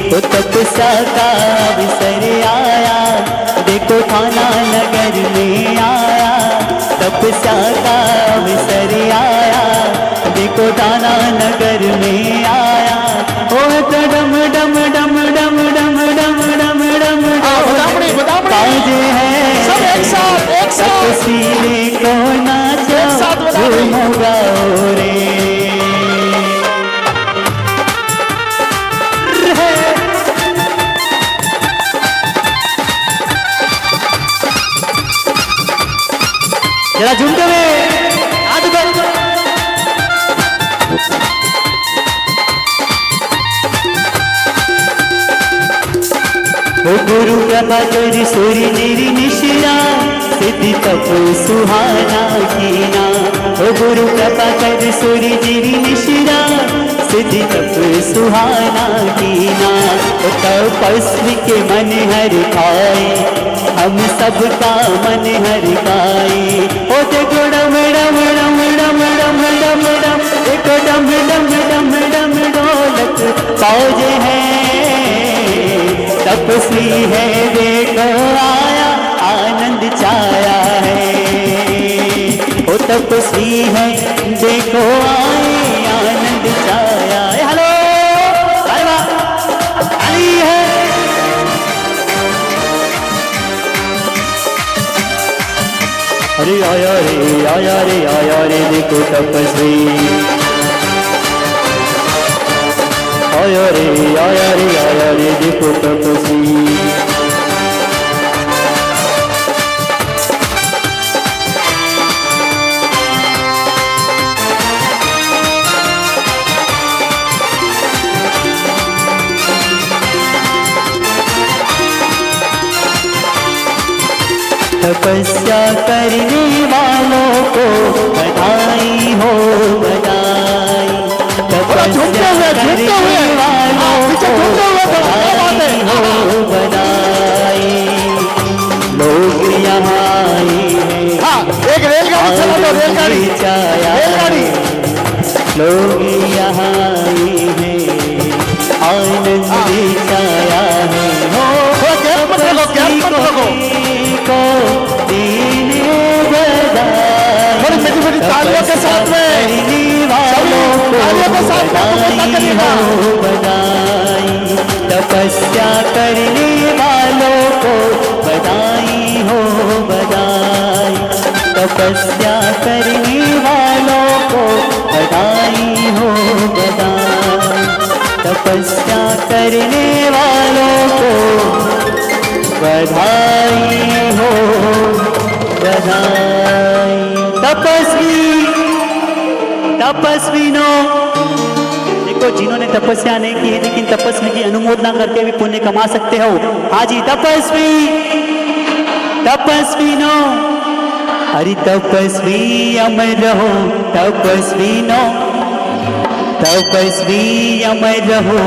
ओ तपस्या का अवसर आया देखो थाना नगर में आया। तपस्या का अवसर आया देखो थाना नगर में आया। ओ डम डम डम डम डम डम डम डम बाजे हैं तपस्वी को नाचो झूमो गाओ रे। जरा झूमते हुए हाथ ऊपर। ओ गुरु कृपा कर सूर्य जिरी निशिरा सिद्धि तप सुहाना कीना। ओ गुरु कृपा कर सूर्य जिरी निशिरा सिद्धि तप सुहाना कीना। ओ तपस्वी के मन हर खाए हम सबका मन हर गाए। ओ देखो डम डम डम डम डम डम डम देखो डम डम डम डम ढोलक बाजे हैं। तपस्वी है देखो आया आनंद छाया है। ओ तपस्वी है देखो आए आनंद छाया है। हेलो अरे वाह अली है। अरे आया रे आया रे आया रे देखो तपस्वी। आया रे आया रे आया रे देखो तपस्वी। तपस्या करने वालों को बधाई हो बधाई। तपस्या करने वालों को बधाई हो बधाई। लोग यहाँ आए हैं आनंद छाया है। लोग यहाँ आए हैं आनंद छाया है। को दीने बधाई। तालियों के साथ में वालों को बधाई हो बधाई। तपस्या करने वालों को बधाई हो बधाई। तपस्या करने वालों को बधाई हो बधाई। तपस्या करने वालों को बधाई हो बधाई। तपस्विनो, देखो जिन्होंने तपस्या नहीं की है लेकिन तपस्वी की अनुमोदना करके भी पुण्य कमा सकते हो। हाँ जी, तपस्विनो, अरे तपस्वी अमर रहो, तपस्विनो, तपस्वी अमर रहो।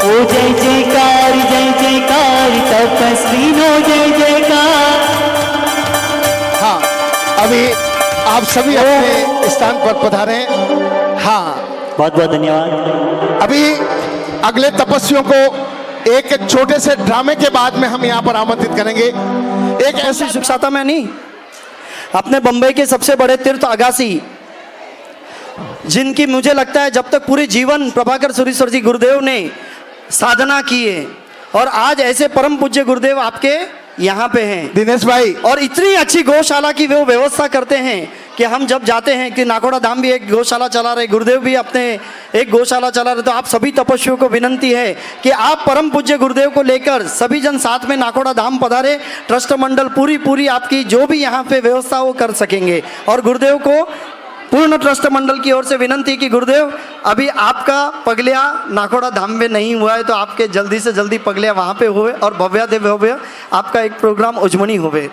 ओ जय जयकार, तपस्विनो जय जयकार। हाँ, अभी आप सभी अपने स्थान पर पधारें। हाँ, बहुत बहुत धन्यवाद। अभी अगले तपस्वियों को एक छोटे से ड्रामे के बाद में हम यहाँ पर आमंत्रित करेंगे। एक ऐसी ऐसी शिक्षाता में नहीं, अपने बंबई के सबसे बड़े तीर्थ अगासी, जिनकी मुझे लगता है जब तक पूरे जीवन प्रभाकर सुरेश्वर जी गुरुदेव ने साधना की है, और आज ऐसे परम पूज्य गुरुदेव आपके यहाँ पे हैं दिनेश भाई, और इतनी अच्छी गौशाला की वो व्यवस्था करते हैं कि हम जब जाते हैं कि नाकोड़ा धाम भी एक गौशाला चला रहे, गुरुदेव भी अपने एक गौशाला चला रहे, तो आप सभी तपस्वियों को विनंती है कि आप परम पूज्य गुरुदेव को लेकर सभी जन साथ में नाकोड़ा धाम पधारे। ट्रस्ट मंडल पूरी आपकी जो भी यहाँ पे व्यवस्था वो कर सकेंगे। और गुरुदेव को पूर्ण ट्रस्ट मंडल की ओर से विनंती कि गुरुदेव अभी आपका पगलिया नाकोड़ा धाम में नहीं हुआ है, तो आपके जल्दी से जल्दी पगलिया वहाँ पे हुए और भव्य आपका एक प्रोग्राम उजमनी हुए।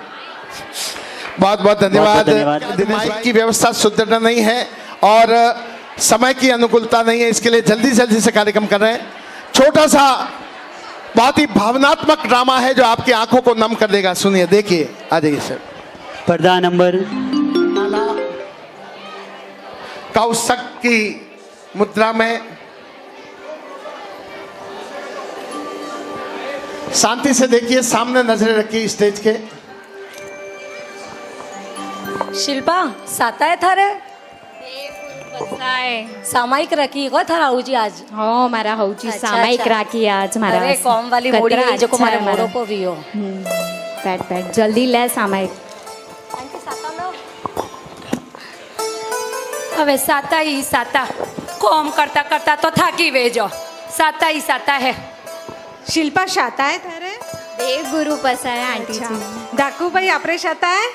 बहुत बहुत धन्यवाद। धन्यवाद। दिनेश भाई की व्यवस्था सुदृढ़ नहीं है और समय की अनुकूलता नहीं है, इसके लिए जल्दी से कार्यक्रम कर रहे हैं। छोटा सा बहुत ही भावनात्मक ड्रामा है जो आपकी आंखों को नम कर देगा। सुनिए, देखिए, आ जाइए सर। पर्दा नंबर कौशक की मुद्रा में शांति से देखिए, सामने नजरें रखिए स्टेज के। शिल्पा साता है थारे सामायिक रखी को थारा होजी आज हो मारा होची अच्छा, सामायिक अच्छा। राखी आज मारा अरे कॉम वाली कतरा मोड़ी है जो को अच्छा मारे है मारा। मोड़ो को भी हो बैठ जल्दी ले सामायिक। હવે સાતા ही साता કોમ करता करता तो થાકી વેજો साता ही साता है। शिल्पा शाता है थारे देव गुरु पसाय आंटी अच्छा जी। डाकू भाई आपरे शाता है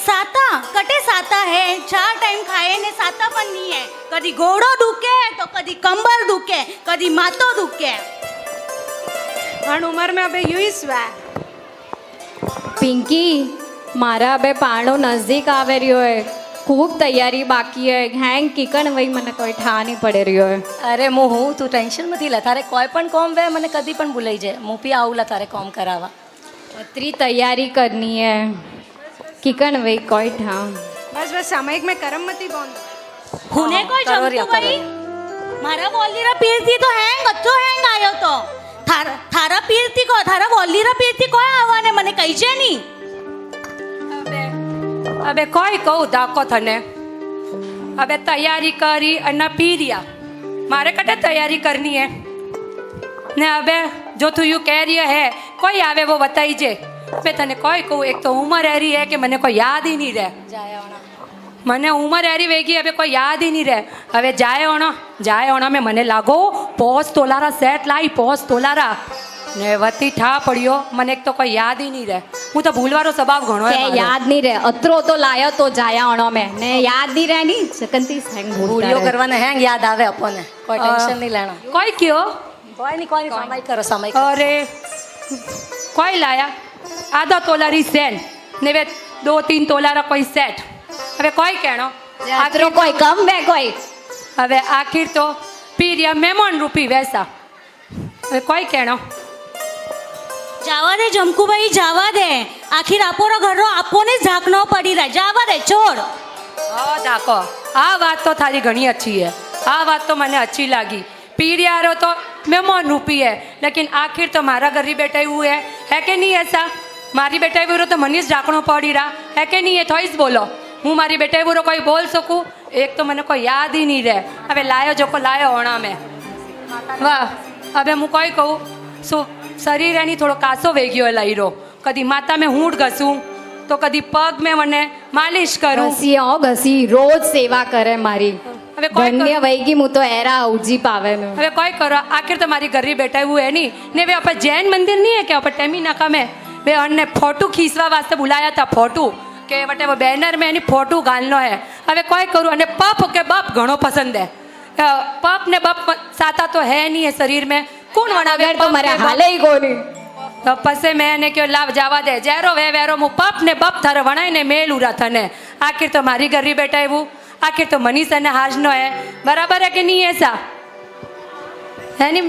साता कटे साता है 4 टाइम खाए ने साता पण नहीं है। कदी गोड़ो दुखे तो कदी कंबर दुखे कदी मातो दुखे। पण उम्र में अबे यूं ही स्वा पिंकी मारा अबे पाणो नजदीक आवे रह्यो है, खूब तैयारी बाकी है। हैंग किकन वही મને કોઈ ઠા નહીં પડી રહ્યો है। અરે હું તું ટેન્શન મથી લે તારે કોઈ પણ કોમ વે મને કદી પણ ભૂલાઈ જાય હું પી આવું લા તારે કોમ કરાવા इतनी तैयारी करनी है किकन वही कोई ઠા बस सामयिक में करम मती बॉन्द हुने कोई करो रिया, जमतु भाई मारा वॉलीरा पीरती तो हैंग अच्छो हैंग आयो तो थारा पीरती को थारा वॉलीरा पीरती कोई आवाने मने कही छे नी। अबे कोई कहू दाको थने अबे तैयारी करी अन्ना पीरिया मारे कटे तैयारी करनी है ने अबे जो तू यू कह रही है कोई आवे वो बताई जे मैं तने कोई कहूँ एक तो उम्र ऐरी है कि मैंने कोई याद ही नहीं रहे मने उम्र ऐरी वेगी अबे कोई याद ही नहीं रहे अबे जाए होना में मने लागो पोस तोलारा सेट लाई पोस तोलारा ने वती ठा पड़ियो मने एक तो कोई याद ही नहीं रहे हूँ तो भूलवारो स्वभाव घणो है मारो। याद नहीं रहे अतरो तो लायो तो जाया अणो में ने याद नहीं रहे नी सकंती हैंग भूलियो करवाने हैंग याद आवे अपने कोई टेंशन नहीं लेना कोई क्यों कोई नहीं समय करो समय अरे कोई लाया आधा तोलारी सेन ने वे 2-3 तोलारा कोई सेट अबे कोई कहनो अतरो कोई कम वे कोई अबे आखिर तो पीरिया मेहमान रूपी वैसा अबे कोई कहनो जावा दे जमकू भाई जावा दे आखिर आपोरो घरो आपोने झाकनो पड़ी रहा जावा दे छोड़। देखो आ बात तो थारी घनी अच्छी है आ बात तो मैंने अच्छी लगी पीरियारो तो मेहमान रूपी है लेकिन आखिर तो मारा घर ही बैठे हुए है कि नहीं ऐसा मारी बैठे हुए तो मनीष झाकनो पड़ी रहा है कि नहीं है थोड़ी बोलो हूँ मारी बैठे हुए कोई बोल सकूँ एक तो मैंने कोई याद ही नहीं रहे अबे लायो जो को लायो होना में वाह अबे हूँ कोई कहूँ सो शरीर एनी थोड़ो कासो वेग्यो लाईरो कदी माता में हूट घसूं तो कदी पग में मने मालिश करूं घसी रोज सेवा करे मारी હવે કોઈ ધન્ય વૈગી હું તો એરા ઉજી પાવે ને હવે કોઈ કરો આખિર તો મારી ઘરે બેઠા हुए है नहीं ने वे अपन जैन मंदिर नहीं है क्या अपन टेमी नाका में બેન ને ફોટો ખીચવા વાસ્તે બોલાયા હતા ફોટો કે વટેવર બેનર મેં એની ફોટો ગાલનો હે હવે કોઈ કરું અને પપ કે બપ ઘણો પસંદ હે પપ ને બપ સાતા તો હે નહીં હે શરીર में કોણ વણાવે તો મારે હાલે કોની તો પછી મેં એને કહ્યું લાવ જવા દે જેરો વે વેરો હું પપ ને બપ થારે વણાઈને મેલ ઉરા થને આખિર તો મારી ઘરી બેઠા એવું આખિર તો મનીષ અને હાજનો હે બરાબર હે કે નહીં એસા હે ની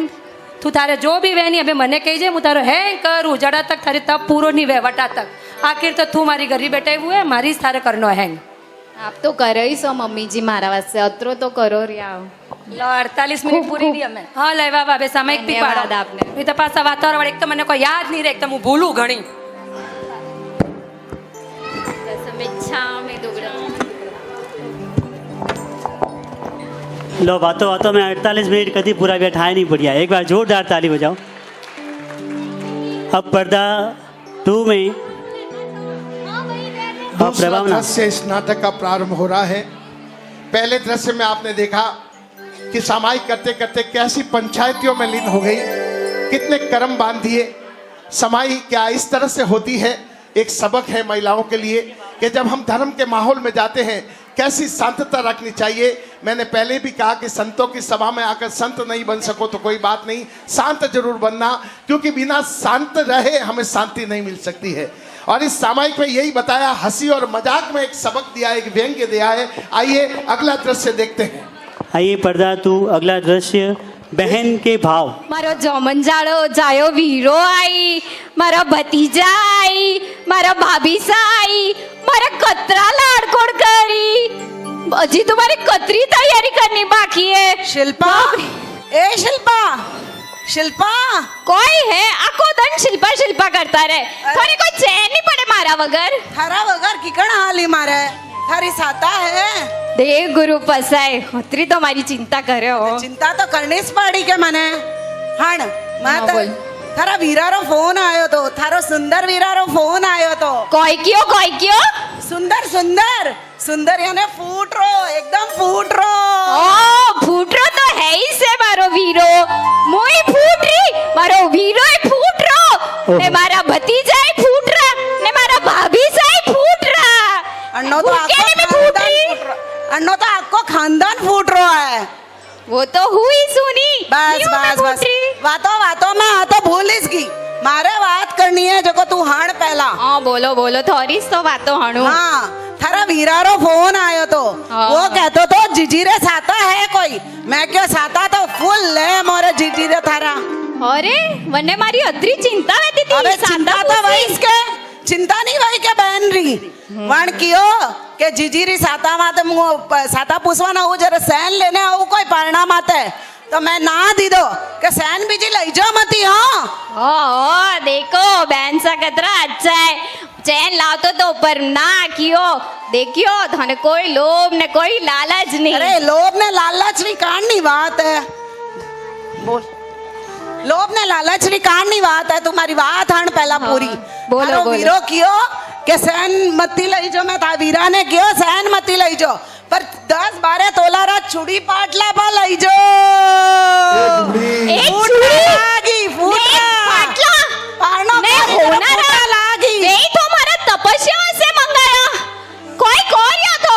તું તારે જો બી વેની હવે મને કહી જાય હું તારો હે કરું જડા તક તારી તપ પૂરો નહીં વે વટા તક આખિર તો તું મારી ઘરી બેઠા એવું હે મારી જ તારે કરનો હેંગ આપ તો કરઈશો મમ્મીજી મારા વાસ્તે અત્રો તો કરો રહ્યા 48 મિનિટ પૂરી દી અમે હા લેવા બાબે સામયિક પી પાડો આપને એ તો પાછા વાતાવરણ એક તો મને કોઈ યાદ નહીં રહે એક તો હું ભૂલું ઘણી સમીક્ષામિ દુગ્ધમ लो बातों बातों में 48 मिनट कभी पूरा बैठा नहीं बढ़िया एक बार जोरदार ताली बजाओ अब पर्दा 2 में दूसरा दृश्य इस नाटक का प्रारंभ हो रहा है। पहले दृश्य में आपने देखा कि सामायिक करते करते कैसी पंचायतियों में लीन हो गई, कितने कर्म बांध दिए। समाई क्या इस तरह से होती है, एक सबक है महिलाओं के लिए कि जब हम धर्म के माहौल में जाते हैं कैसी शांतता रखनी चाहिए। मैंने पहले भी कहा कि संतों की सभा में आकर संत नहीं बन सको तो कोई बात नहीं, शांत जरूर बनना, क्योंकि बिना शांत रहे हमें शांति नहीं मिल सकती है। और इस सामायिक में यही बताया, हंसी और मजाक में एक सबक दिया, एक व्यंग्य दिया है। आइए अगला दृश्य देखते हैं। आइए पर्दा 2 अगला दृश्य बहन के भाव। मारो जोमंजाड़ो जायो वीरो आई, मारा भतीजा आई, मारा भाभी सा आई, मारा कतरा लाड़कोड़ करी, अजी तुम्हारी कतरी तैयारी करनी बाकी है। शिल्पा ए शिल्पा शिल्पा कोई है आको दन शिल्पा शिल्पा करता रहे, थोड़ी कोई चैन नहीं पड़े मारा वगर। थारा वगर किकण हाली मारे थारी साता है। देव गुरु पसाए होत्री तो हमारी चिंता करे हो। चिंता तो करनी ज पड़ी के मने हण मैं तो बोल। थारा वीरारो फोन आयो तो, थारो सुंदर वीरारो फोन आयो तो। कोई क्यों सुंदर सुंदर सुंदर याने फूट रो, एकदम फूट रो। ओ फूट रो तो है ही से मारो वीरो, मुई फूट रही, मारो वीरो ही फूट रो, ने मारा भतीजा ही फूट रहा, ने मारा भाभी सा ही फूट रहा। अन्नो तो आको खानदान फूट रो है। वो तो हुई सुनी बस बस बस बातों बातों में आ तो भूलिस की मारे बात करनी है जो को तू हाण पहला। हाँ बोलो बोलो थोड़ी तो बातों हणु। हाँ थारा वीरारो फोन आयो तो वो कहतो तो जीजीरे साता है कोई, मैं क्यों साता तो फुल ले मोरे जीजीरे थारा। अरे वने मारी अतरी चिंता रहती थी। अबे चिंता तो वही इसके चिंता नहीं वही के बहन री वण कियो के जीजीरी साता माते मु साता पूछवाना हो जरा सैन लेने आऊ कोई पारणा माते तो मैं ना दी दो के सैन बीजी लई जाओ मती। हाँ देखो बहन सा कतरा अच्छा है, चैन लाओ तो पर ना कियो देखियो थाने कोई लोभ ने कोई लालच नहीं। अरे लोभ ने लालच नहीं काढ़नी बात है, बोल लोभ ने लालच नहीं काढ़नी बात है। तुम्हारी बात हण पहला पूरी बोलो बोलो। वीरो कियो के सैन मती लई जो, मैं था वीरा ने कियो सैन मती लई जो, पर 10-12 तोला रा चूड़ी पाटला पा लई जो। एक फूट चूड़ी लागी फूट पाटला पारणो ने होना रा लागी नहीं तो हमारा तपस्या से मंगाया कोई कोरिया तो।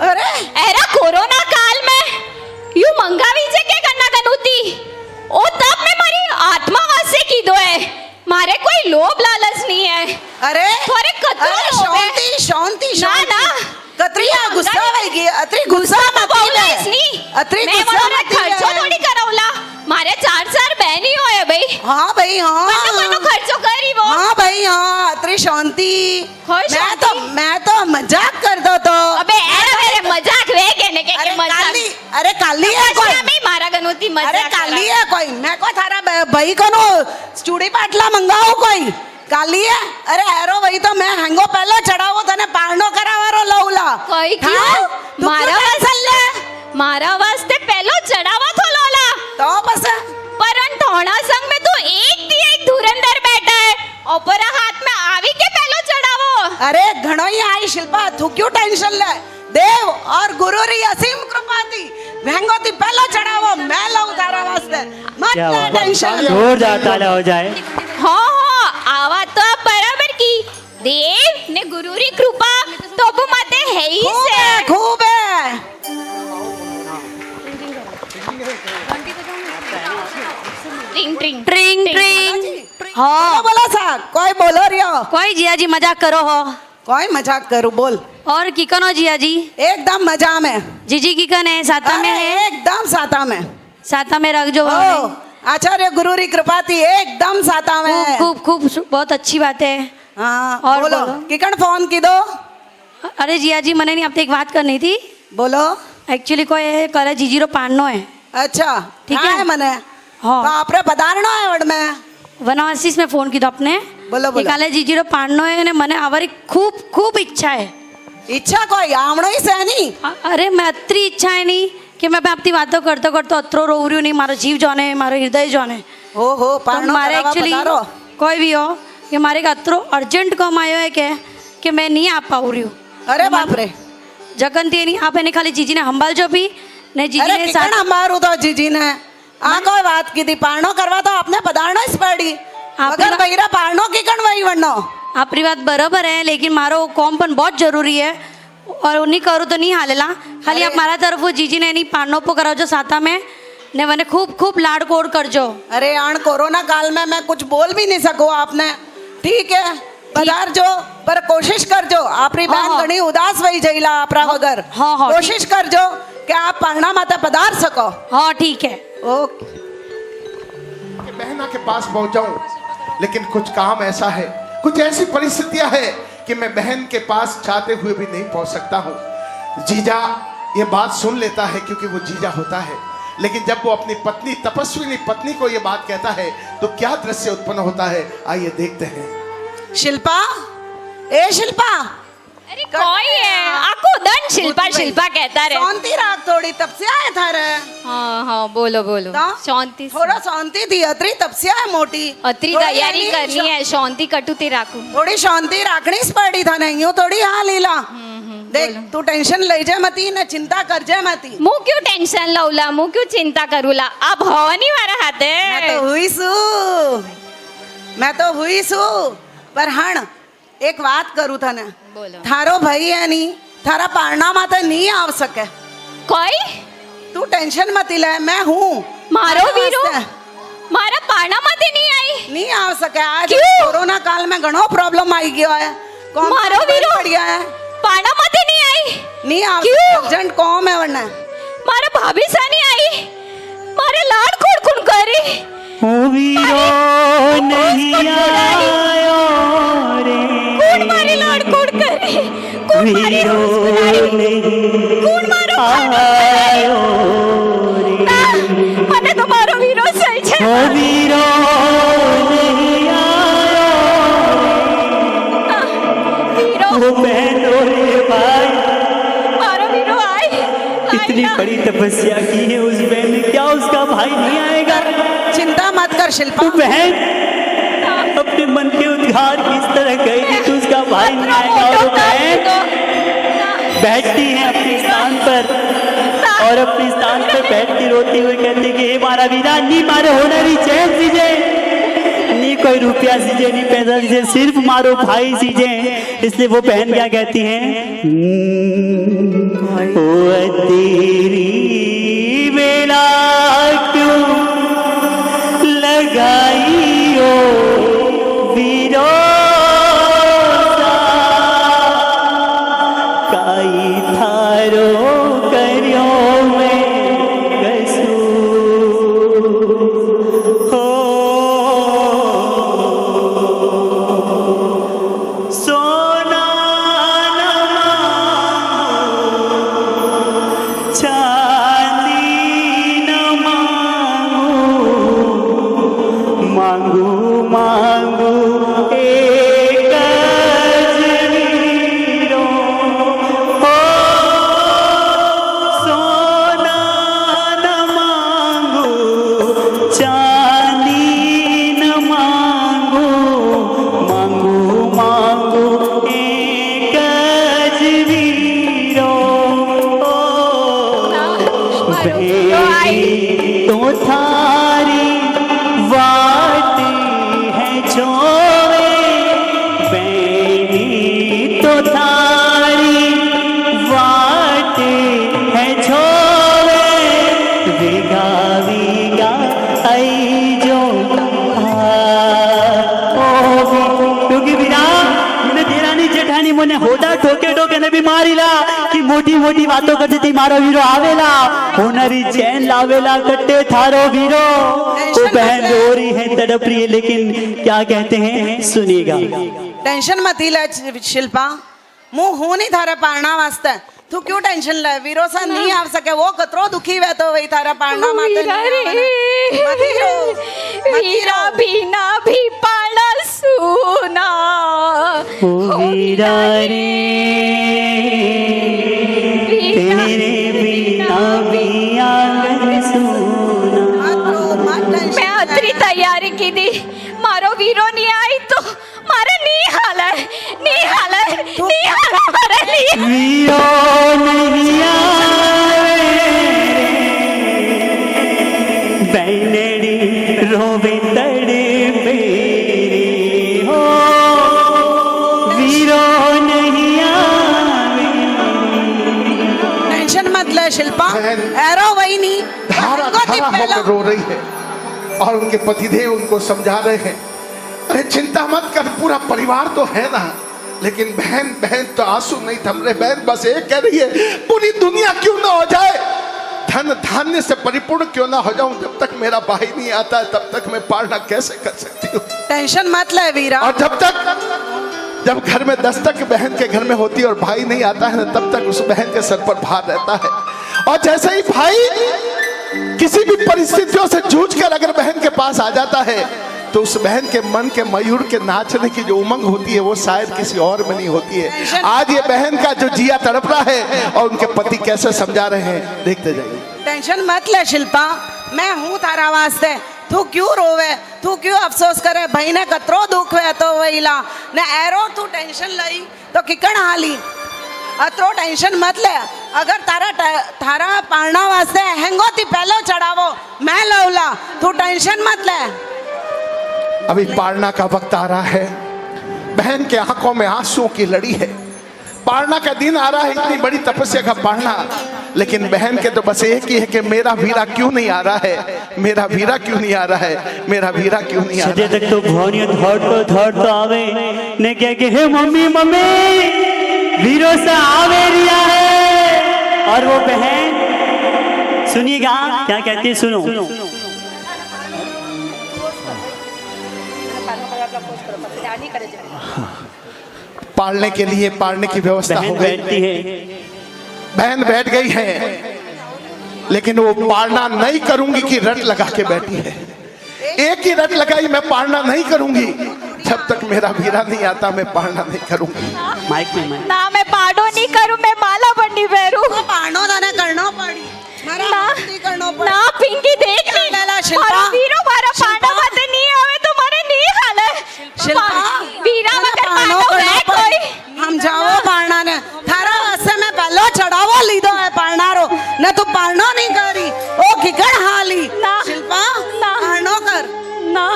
अरे एरा कोरोना काल में यू मंगावी जे के करना कनुती ओ तब मैं मारी आत्मा वासे की दो है, मारे कोई लोभ लालच नहीं है। अरे थोड़े कतरो लोभ है। शांति शांति ना शांति ना कतरिया गुस्सा वेगी अतरी गुस्सा मत ले अतरी गुस्सा मत खर्चो थोड़ी करावला, मारे 4 बहनी हो है भाई। हाँ भाई हाँ मनो खर्चो करी वो। हाँ भाई हाँ अतरी शांति मैं तो मजाक कर दो तो। अबे एरा मेरे मजाक वे कहने के मजाक। अरे काली है कोई मैं मारा गनोती मजाक। अरे काली है कोई, मैं को थारा भाई को नो चूड़ी पाटला मंगाओ कोई काली है। अरे एरो वही तो मैं हंगो पहले चढ़ावो तने पारणो करावारो लौला कोई क्यों मारा वास्ते पहलो चढ़ावा तो लोला तो बस परन थोड़ा संग में तो एक धुरंधर बैठा है, ऊपर हाथ में आवी के पहलो चढ़ावो। अरे घणो ही आई शिल्पा तू क्यों टेंशन ले, देव और गुरु री असीम कृपा थी भेंगोती पहलो चढ़ावो मैं लऊ तारा वास्ते मत टेंशन। जोरदार ताली हो जाए। हाँ आवा तो देव ने गुरुरी कृपा तो माते है ही खूब से है, खूब है। ट्रिंग ट्रिंग ट्रिंग ट्रिंग बोलो हाँ बोला सा कोई बोलो रियो कोई जिया जी मजाक करो हो कोई मजाक करू बोल और किकन हो जिया जी एकदम मजा में जीजी किकन है साता में अरे है एकदम साता में साता में रख जो ओ आचार्य गुरु री कृपा थी एकदम साता में खूब खूब खूब बहुत अच्छी बात है हाँ और बोलो बोलो। किकन फोन की दो अरे जिया जी मैंने नहीं आपसे एक बात करनी थी बोलो एक्चुअली कोई है कल जीजी रो पाड़नो है अच्छा ठीक हाँ है? मने हाँ। तो आपरे पधारना है वड में वनवासी में फोन की तो अपने बोलो, बोलो। काले जीजी रो पाड़नो है ने मने आवारी खूब खूब इच्छा है इच्छा कोई आवणो ही से नहीं अरे मैं अत्री इच्छा है नहीं कि मैं आपकी बातों करते करते अत्रो रो रही हूँ नहीं मारो जीव जाने मारो हृदय जाने हो तो पारणो मारे करावा एक्चुअली पधारो कोई भी हो कि मारे का अत्रो अर्जेंट कम आयो है कि मैं नहीं आ पाऊ रही हूँ अरे बाप रे जगन थी नहीं आप खाली जीजी ने हंबाल जो भी नहीं जीजी अरे ने किकन साथ हमारू तो जीजी ने आ कोई बात की थी पारणो करवा तो आपने पधारना इस पड़ी आपने मगर भैरा पारणो किकन वही वणनो आपकी बात बराबर है लेकिन मारो कॉम पण बहुत जरूरी है और उन्हीं करूँ तो नहीं हालेला खाली आप मारा तरफ जीजी ने नहीं पानो पो करो जो साथा में ने मैंने खूब खूब लाड़ कोड़ कर जो अरे आन कोरोना काल में मैं कुछ बोल भी नहीं सकूँ आपने ठीक है पधार जो पर कोशिश कर जो आपरी हाँ, बहन हाँ। घणी उदास वही जईला आपरा वगर हाँ, हाँ, कोशिश कर जो कि आप पारणा माता पधार सको हाँ ठीक है ओके कि बहना के पास पहुंच जाऊं लेकिन कुछ काम ऐसा है कुछ ऐसी परिस्थितियां है कि मैं बहन के पास चाहते हुए भी नहीं पहुंच सकता हूं जीजा ये बात सुन लेता है क्योंकि वो जीजा होता है लेकिन जब वो अपनी पत्नी तपस्विनी पत्नी को ये बात कहता है तो क्या दृश्य उत्पन्न होता है आइए देखते हैं शिल्पा ए शिल्पा अरे कोई है आको दन शिल्पा शिल्पा कहता रहे शांति राख थोड़ी तपस्या है थारे हाँ हाँ बोलो बोलो तो? शांति से। थोड़ा शांति थी अतरी तपस्या है मोटी अतरी थोड़ी तैयारी यानी करनी है शांति कटुती राखू थोड़ी शांति राखनी पड़ी था नहीं यूं थोड़ी हाँ लीला देख तू टेंशन ले जा मती ना चिंता कर जा मती मु क्यों टेंशन लवला मु क्यों चिंता करूला अब हवनी मारा हाथे मैं तो हुई सू पर हण एक बात करू था ना बोलो थारो भाई है नहीं थारा पारणा माता नहीं आ सके कोई तू टेंशन मत ले मैं हूँ मारो वीरो वास्ते मारा पाना माते नहीं आई नहीं आ सके आज क्यों? कोरोना काल में घणो प्रॉब्लम आई गयो है कौन मारो वीरो पड़ गया है पाना माते नहीं आई नहीं आ क्यों? अर्जेंट कौन है वरना मारा भाभी सा नहीं आई मारे लाड खोड़ खुन करी ओ वीरो नहीं आयो रे कौन मारे लाड खोड़ करी कौन मारे वीरो नहीं कौन मारो आयो रे मने तो मारो वीरो सही छे ओ वीरो नहीं आयो वीरो वो बहनों रे भाई मारो वीरो आई इतनी बड़ी तपस्या की है उस बहन ने क्या उसका भाई नहीं आएगा चिंता मत कर शिल्पा वो बहन अपने मन के उद्गार किस तरह गई थी तो उसका भाई नहीं आएगा और वो बहन बैठती है अपने स्थान पर और अपने स्थान पर बैठती रोती हुई कहती कि हे मारा वीरा नहीं मारे होना नहीं चैन सीजे नहीं कोई रुपया सीजे नहीं पैसा सीजे सिर्फ मारो भाई सीजे इसलिए वो बहन क्या कहती है ओ तेरी बेला क्यों लगाई ओ वीरो काई थारो करियो में कसूर हो सोना न मांगो चांदी न मांगो मांगू एक हीरो हो सोना न मांगू चांदी न मांगू मांगू एक हीरो हो बेटी तो थारी वाट है जोवे बेटी वीगा वीगा आई जो क्योंकि वीरा मैंने देरानी जेठानी मोने होदा ठोके ठोके ने भी मारीला कि मोटी मोटी बातों करती थी मारो वीरो आवेला होनरी चैन लावेला कट्टे थारो वीरो वो बहन रो रही है तड़प रही है लेकिन क्या कहते हैं सुनिएगा। टेंशन मत ही ले शिल्पा, मुंह हूं नहीं थारे पारना वास्ते, तू क्यों टेंशन ले? वीरो सा नहीं आ सके, वो कतरो दुखी वे तो वही थारा पारना माते वीरा बिना भी पाला सुना वीरा रे तेरे बिना भी आंगन सोना। मैं अतरी तैयारी की थी, मारो वीरो नहीं आई तो मारे नहीं हाल है, नहीं हाल है, नहीं हाल है मारे नहीं। वीरो नहीं आवे बैनड़ी रोवे तड़े बेरे हो वीरो नहीं आवे। टेंशन मत ले शिल्पा, एरो वही नहीं धारा धारा होकर रो रही है और उनके पतिदेव उनको समझा रहे हैं, अरे चिंता मत कर, पूरा परिवार तो है ना। लेकिन बहन बहन तो आंसू नहीं थम रहे, बहन बस एक कह रही है पूरी दुनिया क्यों ना हो जाए, धन धान्य से परिपूर्ण क्यों ना हो जाऊं, जब तक मेरा भाई नहीं आता है तब तक मैं पालना कैसे कर सकती हूँ। टेंशन मत ले वीरा, और जब घर में दस्तक बहन के घर में होती है और भाई नहीं आता है ना, तब तक उस बहन के सर पर भार रहता है। और जैसे ही भाई किसी भी परिस्थितियों से जूझ कर अगर बहन के पास आ जाता है तो उस बहन के मन के मयूर के नाचने की जो उमंग होती है वो शायद किसी और में नहीं होती है। आज ये बहन का जो जिया तड़प रहा है और उनके पति कैसे समझा रहे हैं, देखते जाइए। टेंशन मत ले शिल्पा, मैं हूँ तारा वास्ते, तू क्यों रोवे, तू क्यों अफसोस करे, भाई ने कतरो दुख वे तो वहीला ने एरो तू टेंशन लई तो किकण हाली, अतरो टेंशन मत ले। अगर थारा पालना वास्ते हैंगो ती पहलो चढ़ावो मैं लौला, तू टेंशन मत ले। अभी पालना का वक्त आ रहा है, बहन के आंखों में आंसुओं की लड़ी है, पालना का दिन आ रहा है, इतनी बड़ी तपस्या का पालना, लेकिन बहन के तो बस एक ही है कि मेरा वीरा क्यों नहीं आ रहा है, मेरा वीरा क्यों नहीं आ रहा है, मेरा वीरा क्यों नहीं आ रहा है। तक तो भौनियो धड़ तो आवे ने कह के हे मम्मी मम्मी वीरो से आवे रिया है। और वो बहन सुनिएगा क्या कहती है, सुनो। पालने के लिए पालने की व्यवस्था हो गई, बैठती है, बहन बैठ गई है, लेकिन वो पालना नहीं करूंगी कि रट लगा के बैठी है। एक ही रट लगाई, मैं पालना नहीं करूंगी, जब तक मेरा वीरा नहीं आता मैं पालना नहीं करूंगी। माइक में ना मैं पाडो नहीं करूं, मैं माला बन्नी पहरू पानो दाने करना पड़ी, ना पिंकी देख ले और वीरो मारा पाडो मत नहीं आवे तो मारे नहीं हाल है शिल्पा, वीरा मगर पाडो है कोई हम जाओ पालना ने थारा वास्ते में पहलो चढ़ावो लीधो है पालना रो ने तू पालनो नहीं करी, ओ किकण हाली ना शिल्पा ना पालनो कर ना,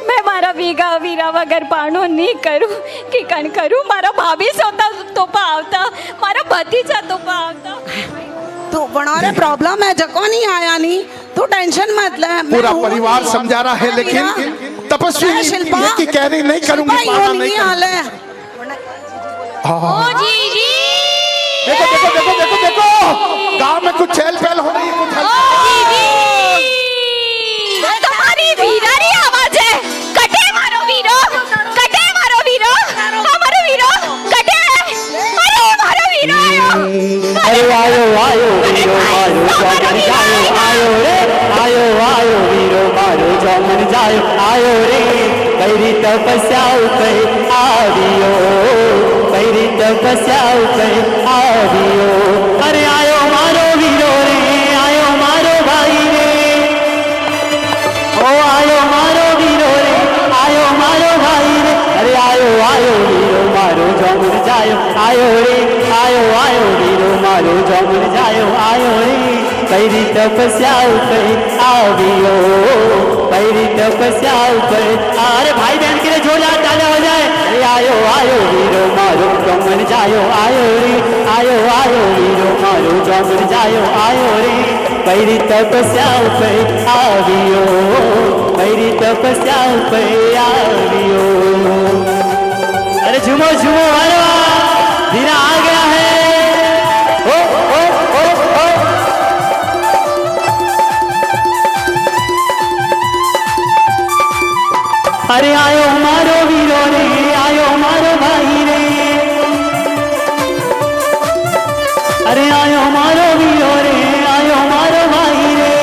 मैं मारा वीरा वगर पाणो नहीं करूं कि कण करूं, मारा भाभी सोता तो पावता, मारा भतीजा तो पावता। तू बनारे प्रॉब्लम है जको नहीं आया नहीं, तू टेंशन मत ले, पूरा परिवार समझा रहा है, लेकिन तपस्वी ये की कह रही नहीं करूंगी, पालना नहीं करूंगी। ओ जी जी देखो देखो देखो देखो देखो, गांव में कुछ चहल पहल हो रही है, कुछ तुम्हारी वीरा री आवाज है, कटे मारो वीरो, कटे मारो वीरो, हमारे वीरो कटे, अरे मारो वीरो अरे आयो आयो वीरो मारो जामन जायो, आयो रे आयो आयो वीरो मारो जामन जायो, आयो रे बैरी तपस्या ऊपर आवियो, बैरी तपस्या ऊपर आवियो। अरे आयो मारो वीरो रे, आयो मारो भाई रे, ओ आयो मारो वीरो रे, आयो मारो भाई रे, अरे आयो आयो वीरो मारो जामन जायो, आयो रे आयो आयो वीरो मारो जामन जायो, आयो रे बैरी तपस्या ऊपर आवियो, बैरी तपस्या ऊपर। अरे भाई बहन के लिए जोरदार तालियां हो जाए, अरे आयो आयो वीरो मारो मारो जमन जायो आयो रे आयो आयो वीरो मारो जमन जायो आयो रे पैरी तपस्या पे आवियो पैरी तपस्या पे आवियो। अरे झूमो झूमो अरे धीरा आ गया है ओ ओ ओ ओ। अरे आयो मारो वीरो रे आयो मारो भाई रे अरे आयो मारो वीरो रे आयो मारो भाई रे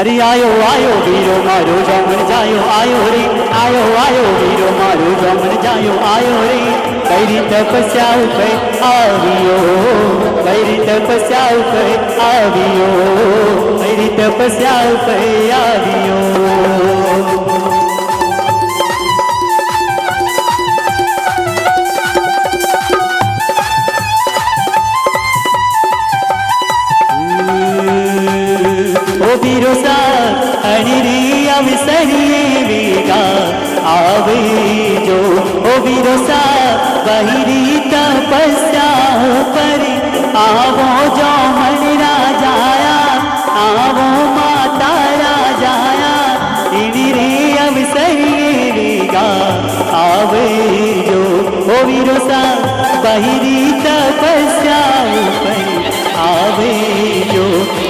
अरे आयो आयो वीरो मारो जमन जायो आयो रे आयो आयो वीरो मारो जमन जायो आयो रे पैरी तपस्या पे आवियो पैरी तपस्या पे आवियो पैरी तपस्या पे आवियो। ओ वीरो सा अनिरी अवसरिये वेगा आवे जो ओ वीरो सा बहिरी तपस्या पर आवो जो मन राजाया आवो माता राजाया इनिरी अवसरिये वेगा आवे जो ओ वीरो सा बहिरी तपस्या पर आवे जो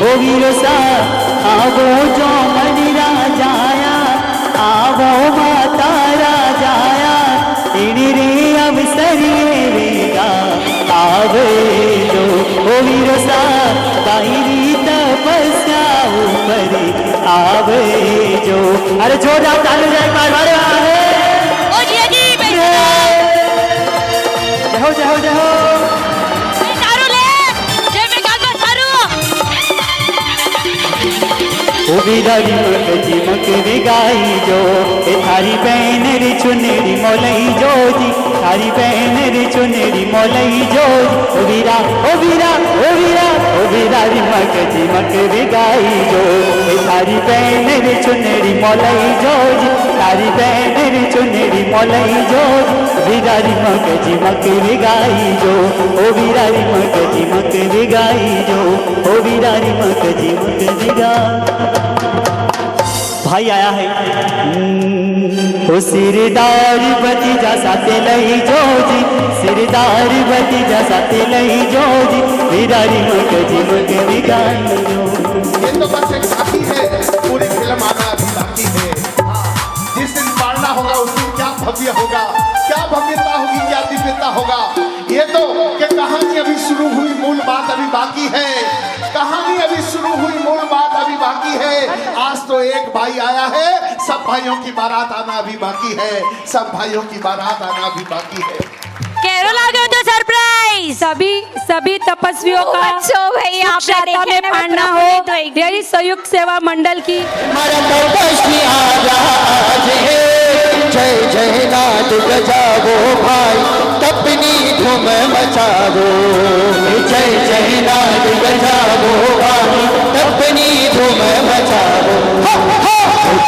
ओ वीरो सा आवो जो मन राजाया आवो माता राजाया इनिरे अवसरिये वेगा आवे जो ओ वीरो सा बाहिरी तपस्या ऊपर आवे जो। अरे जोरदार ताली जय मारे ओ जी जी जय हो जय हो जय हो। ओ बिदारी मक जिमक विगाई जो ए थारी बहन रे चुनेरी मोलई जो जी थारी बहन रे चुनेरी मोलई जो ओ वीरा ओ वीरा ओ वीरा ओ बिदारी मक जिमक विगाई जो ए थारी बहन रे चुनेरी मोलई जो जी थारी बहन रे चुनेरी मोलई जो बिदारी मक जिमक विगाई जो ओ बिदारी मक जिमक विगाई जो ओ बिदारी मक जिमक विगाई। भाई आया है ओ सिरदार भतीजा साथे लई जोजी सिरदार भतीजा साथे लई जोजी बिदारी मक जिमक विगाई जो। ये तो बस एक बाकी है, पूरी फिल्म आना अभी बाकी है। जिस दिन पालना होगा उस दिन क्या भव्य होगा, क्या भव्यता होगी, क्या दिव्यता होगा। ये तो कि कहानी अभी शुरू हुई, मूल बात अभी बाकी है। कहानी अभी शुरू हुई, मूल बात अभी बाकी है। आज तो एक भाई आया है, सब भाइयों की बारात आना अभी बाकी है। सब भाइयों की बारात आना अभी बाकी है। केरो लागे तो सरप्राइज सभी तपस्वियों का बच्चों भाई आप शाता में पढ़ना हो यही संयुक्त सेवा मंडल की। जय जय नाथ बजावो भाई तपनी धूम मचावो जय जय नाथ बजावो भाई तपनी धूम मचावो।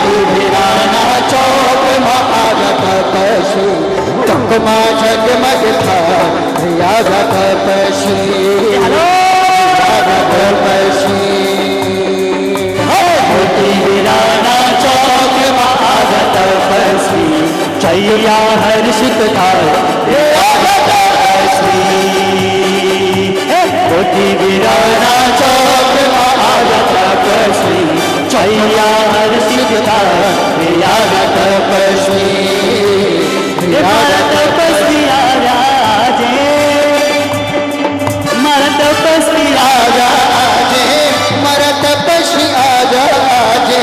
वीराना चौक महागत पशु चकमा जगमग था यागत पशु यागत पशु। वीराना चौक महागत पशु चैया हर्षित था यागत पशु। वीराना चौक महागत पशु चैया हर्षित था यागत पशु। तपस्या राजे मर तपस्या राजे मर तपस्या राजे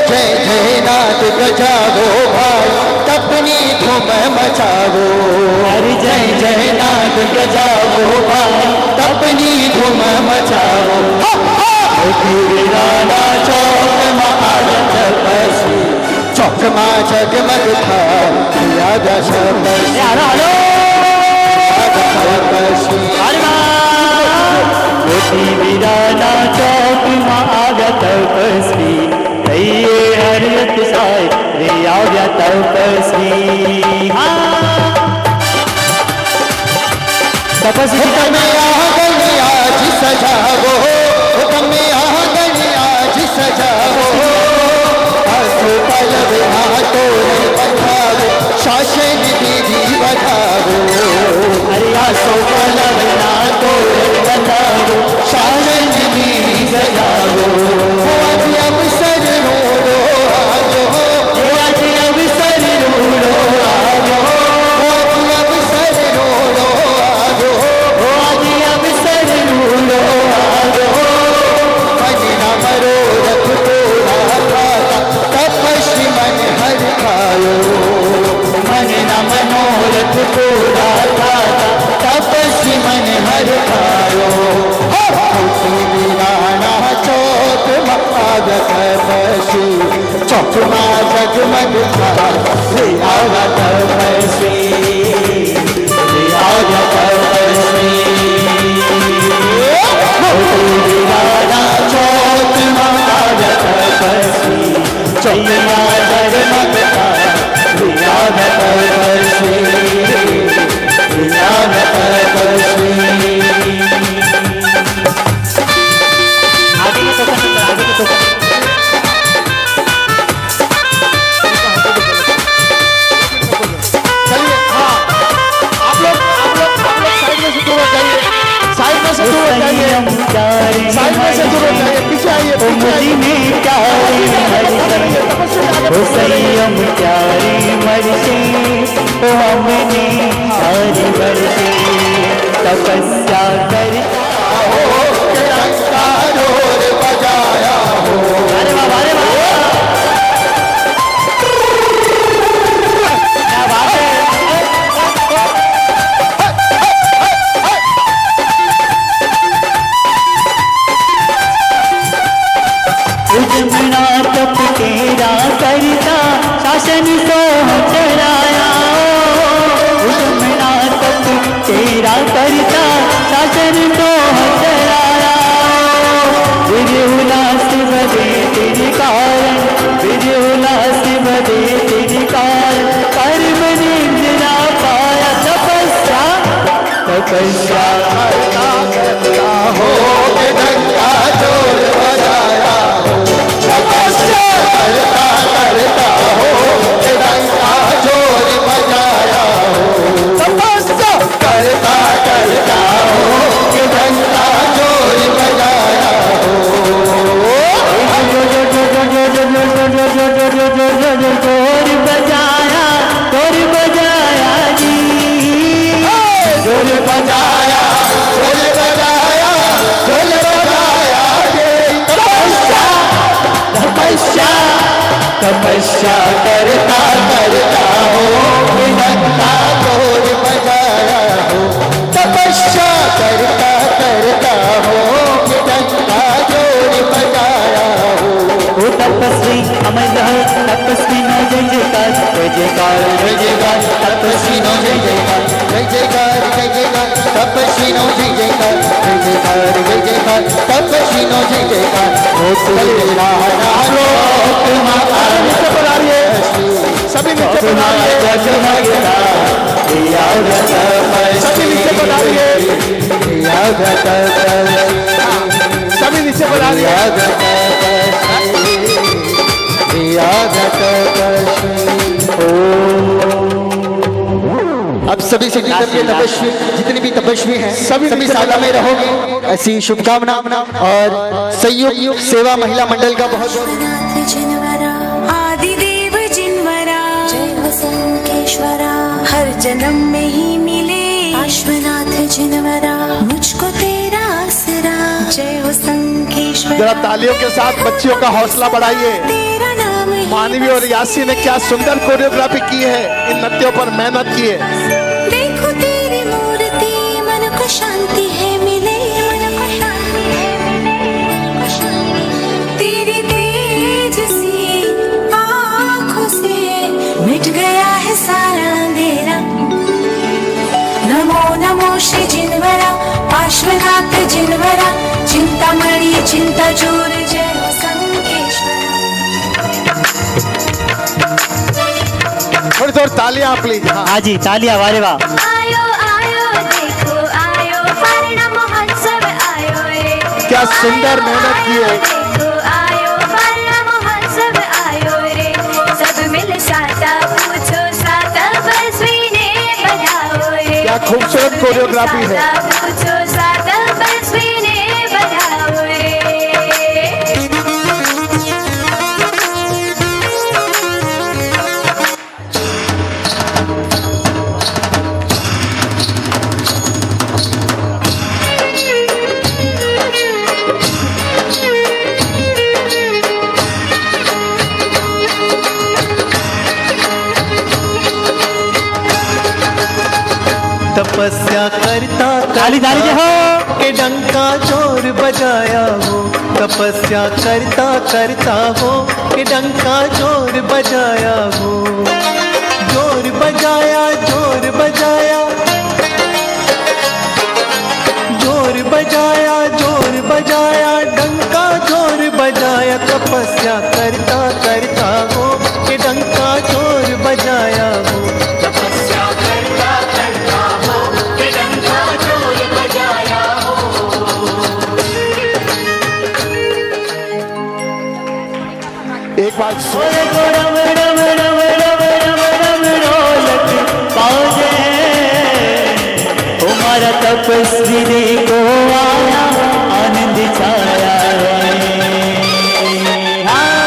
जय जय नाथ बजावो भाई तपनी धूम मचावो। हरि जय जय नाथ बजावो भाई तपनी धूम मचावो। वीराना चौक महागत पशु चकमा जगमग था यागत पशु। वीराना चौक महागत पशु हरियत साय आव्या तपस्वी तपस्वी તમે આંગણી આજ સજાવો તમે આંગણી આજ સજાવો આસો પલવ હાથો બતાવો શાસન વિધિ બતાવો अरे आसो पलव नातो बताओ शासन विधि सजाओ आज अवसर रोड़ो आजो आज अवसर रूड़ो आजो आज अवसर रोड़ो आजो आज अवसर रूड़ो आजो मन न मनोरथ पूरा खाता तपस्वी मन हर खायो मन न मनोरथ पूरा था तपस्वी मन हर खायो वीराना चौक माग तपस्वी चौक मा जगमग आव्या तपस्वी आव्या तपस्वी राधा चौक में आव्या तपस्वी चैया जगमग आव्या तपस्वी आव्या तपस्वी आगे के तो आगे के तो चलिए हाँ आप लोग साइड में से दूर हो जाइए साइड में से दूर हो जाइए पीछे आइए संयम प्यारे मरते तो हमने सारी बरते तपस्या करता बजाया हो अरे वाह अरे वाह क्या बात है उजमना तप तेरा करता शासन को चलाया उजमना तप तेरा करता शासन को चलाया विजय उल्लास बदे तेरे कारण विजय उल्लास बदे तेरे कारण कर्म निंदा पाया तपस्या तपस्या करता हो के ढंका जोर बजाया हो तपस्या करता हो के ढंका जोर बजाया हो तपस्या करता हो के ढंका जोर बजाया जोर बजाया जी जोर बजाया जोर बजाया जोर बजाया ये तपस्या तपस्या करता करता हो के ढंका जोर बजाया हो तपस्या करता करता हो के ढंका जोर बजाया हो ओ तपस्वी अमर हो तपस्वी न जय जयकार जय जयकार जय जयकार तपस्वी नो जय जयकार जय जयकार जय जयकार तपस्वी नो जय जयकार जय जयकार जय जयकार तपस्वी नो जय जयकार हो तेरा रोक माता नीचे बुलाइए सभी नीचे बुलाइए सभी नीचे बुलाइए सभी नीचे बुलाइए अब सभी से तपस्वी जितने भी तपस्वी हैं सभी सादा में रहोगे ऐसी शुभकामना और संयुक्त सेवा महिला मंडल का बहुत जिनवरा आदिदेव जिनवरा जय हो संकेश्वरा हर जन्म में ही मिले पार्श्वनाथ जिनवरा मुझको तेरा आसरा जय हो संकेश्वरा जरा तालियों के साथ बच्चियों का हौसला बढ़ाइए तेरा नाम ही मानवी और यासी ने क्या सुंदर कोरियोग्राफी की है इन नृत्यों पर मेहनत की है देखो तेरी मूर्ति मन को शांति है मिले मन को शांति है मिले तेरी तेज सी आँखों से मिट गया है सारा अंधेरा नमो नमो श्री जिनवरा पार्श्वनाथ जिनवरा चिंतामणि चिंता चूर जय हो संकेश्वरा थोड़ी थोड़ी तालियां प्लीज। हाँ हाँ जी तालियां, वारे वाह। आयो आयो देखो आयो वर्ण महोत्सव आयो रे। क्या सुंदर मेहनत की है। देखो आयो वर्ण महोत्सव आयो रे। सब मिल साता पूछो साता बसवी ने बजाओ रे। क्या खूबसूरत कोरियोग्राफी है। साता पूछो साता बसवी ने बजाओ रे। तपस्या करता ताली ताली जय हो। के डंका जोर बजाया हो। तपस्या करता करता हो के डंका जोर बजाया हो। जोर बजाया जोर बजाया जोर बजाया जोर बजाया डंका जोर बजाया। तपस्या करता करता हो के डंका जोर बजाया हो। तपस्या करता करता हो के डंका जोर बजाया हो। एक बात ओरे को रम रम रम रम रम रम ढोलक बाजे। हमारा तपस्वी देखो आया, आनंद छाया है। हाँ।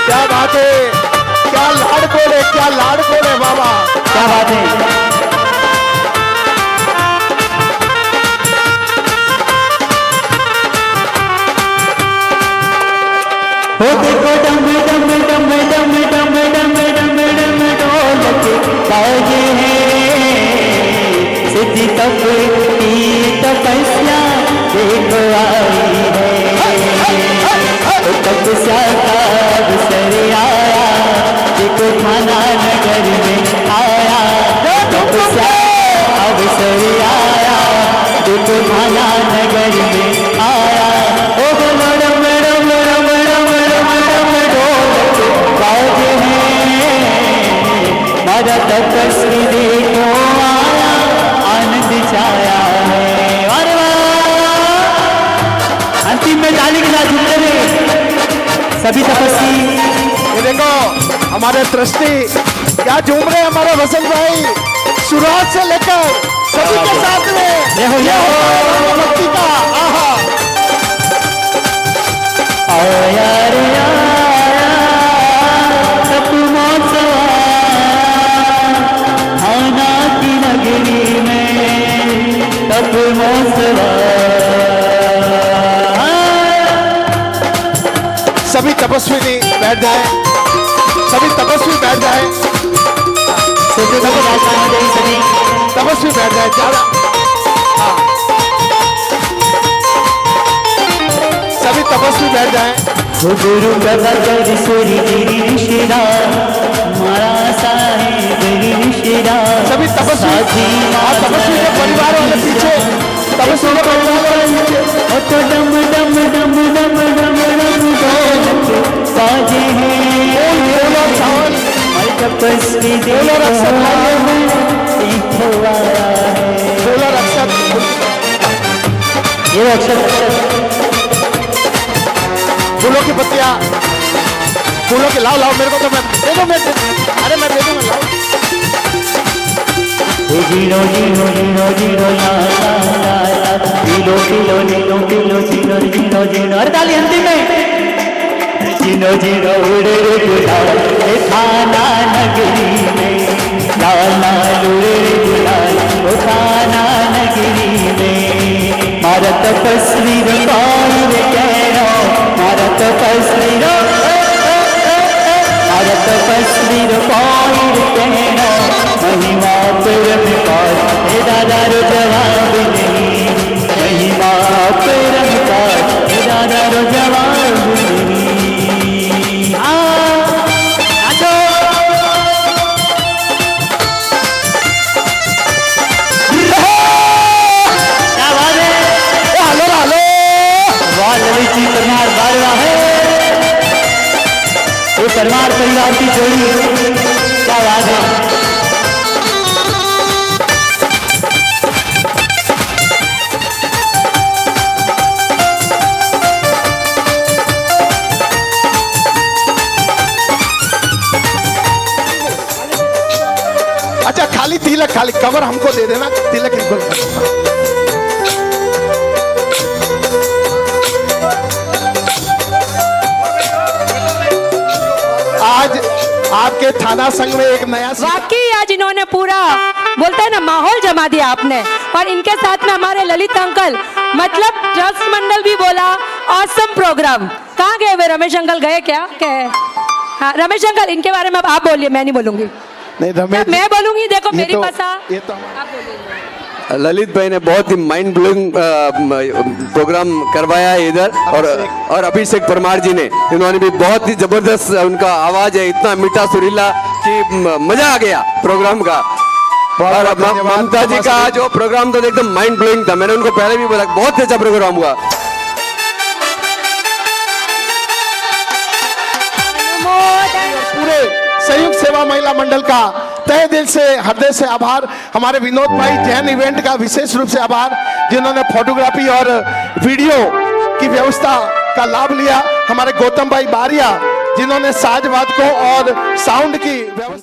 क्या बात है, क्या लाड़कोड़ है, क्या लाड़कोड़ है बाबा। क्या बात है। हो देखो डम डम डम डम डम डम डम डम ढोलक बाजे हैं। सिद्धि तप की तपस्या देखो आई है। तो तपस्या का अवसर आया, देखो थाना नगर में आया। तपस्या अवसर आया, देखो थाना नगर में आया। ओ बोलो रम रम रम रम रम रम ढोलक बाजे हैं। मारा तपस्वी देखो आया, आनंद छाया है। अरे वाह। अंतिम में ताली के साथ झूमते हुए सभी तपस्वी। ये देखो हमारे ट्रस्टी क्या झूम रहे हैं हमारे वसंत भाई, शुरुआत से लेकर सभी के साथ में। ये हो भक्ति का आहा। आया रे आया तप महोत्सव थाना की नगरी में। तप महोत्सव सभी तपस्वी बैठ जाए, सभी तपस्वी बैठ जाए, सभी तपस्वी बैठ जाए। ज्यादा हाँ। सभी तपस्वी बैठ जाए। गुरु प्रभा कर सूरी गिरी ऋषिरा मारा साहेब ऋषिरा। सभी तपस्वी और तपस्वी के परिवार वाले पीछे, तपस्वी के परिवार वाले पीछे। और तो डम डम डम डम डम डम ढोलक बाजे हैं। और तपस्वी देखो आया है। सोलर अक्षर, ये अक्षर फूलों की पत्तियां, फूलों की लाओ लाओ मेरे को। तो मैं दे दो, मैं अरे मैं दे दूंगा, लाओ। जीरो जीरो जीरो जीरो ला ला ला ला किलो किलो नीलो किलो जीरो जीरो जीरो। अरे ताली अंतिम में। जीरो जीरो उड़े रे गुलाल ए थाना नगरी में। लाला उड़े रे गुलाल ओ थाना नगरी में। मारा तपस्वी बाहर कह रो, मारा तपस्वी मारा तपस्वी बाहर कह परमार परिवार की जोड़ी, क्या बात है। अच्छा खाली तिलक, खाली कवर हमको दे देना, तिलक इनको आज आपके थाना संघ में एक नया वाकई आज इन्होंने पूरा बोलते हैं ना माहौल जमा दिया आपने। और इनके साथ में हमारे ललित अंकल, मतलब ट्रस्ट मंडल भी बोला ऑसम प्रोग्राम। कहाँ गए वे रमेश अंकल, गए क्या हाँ रमेश अंकल, इनके बारे में अब आप बोलिए, मैं नहीं बोलूंगी। नहीं रमेश, मैं बोलूंगी, देखो मेरी तो, भाषा ये तो आप बोलिए। ललित भाई ने बहुत ही माइंड ब्लोइंग प्रोग्राम करवाया है इधर। और अभिषेक परमार जी ने, इन्होंने भी बहुत ही जबरदस्त, उनका आवाज है इतना मीठा सुरीला कि मजा आ गया प्रोग्राम का। और ममता जी का जो प्रोग्राम था एकदम माइंड ब्लोइंग था, मैंने उनको पहले भी बोला बहुत अच्छा प्रोग्राम हुआ। पूरे संयुक्त सेवा महिला मंडल का तहे दिल से, हृदय से आभार। हमारे विनोद भाई जैन इवेंट का विशेष रूप से आभार, जिन्होंने फोटोग्राफी और वीडियो की व्यवस्था का लाभ लिया। हमारे गौतम भाई बारिया, जिन्होंने साजवाद को और साउंड की व्यवस्था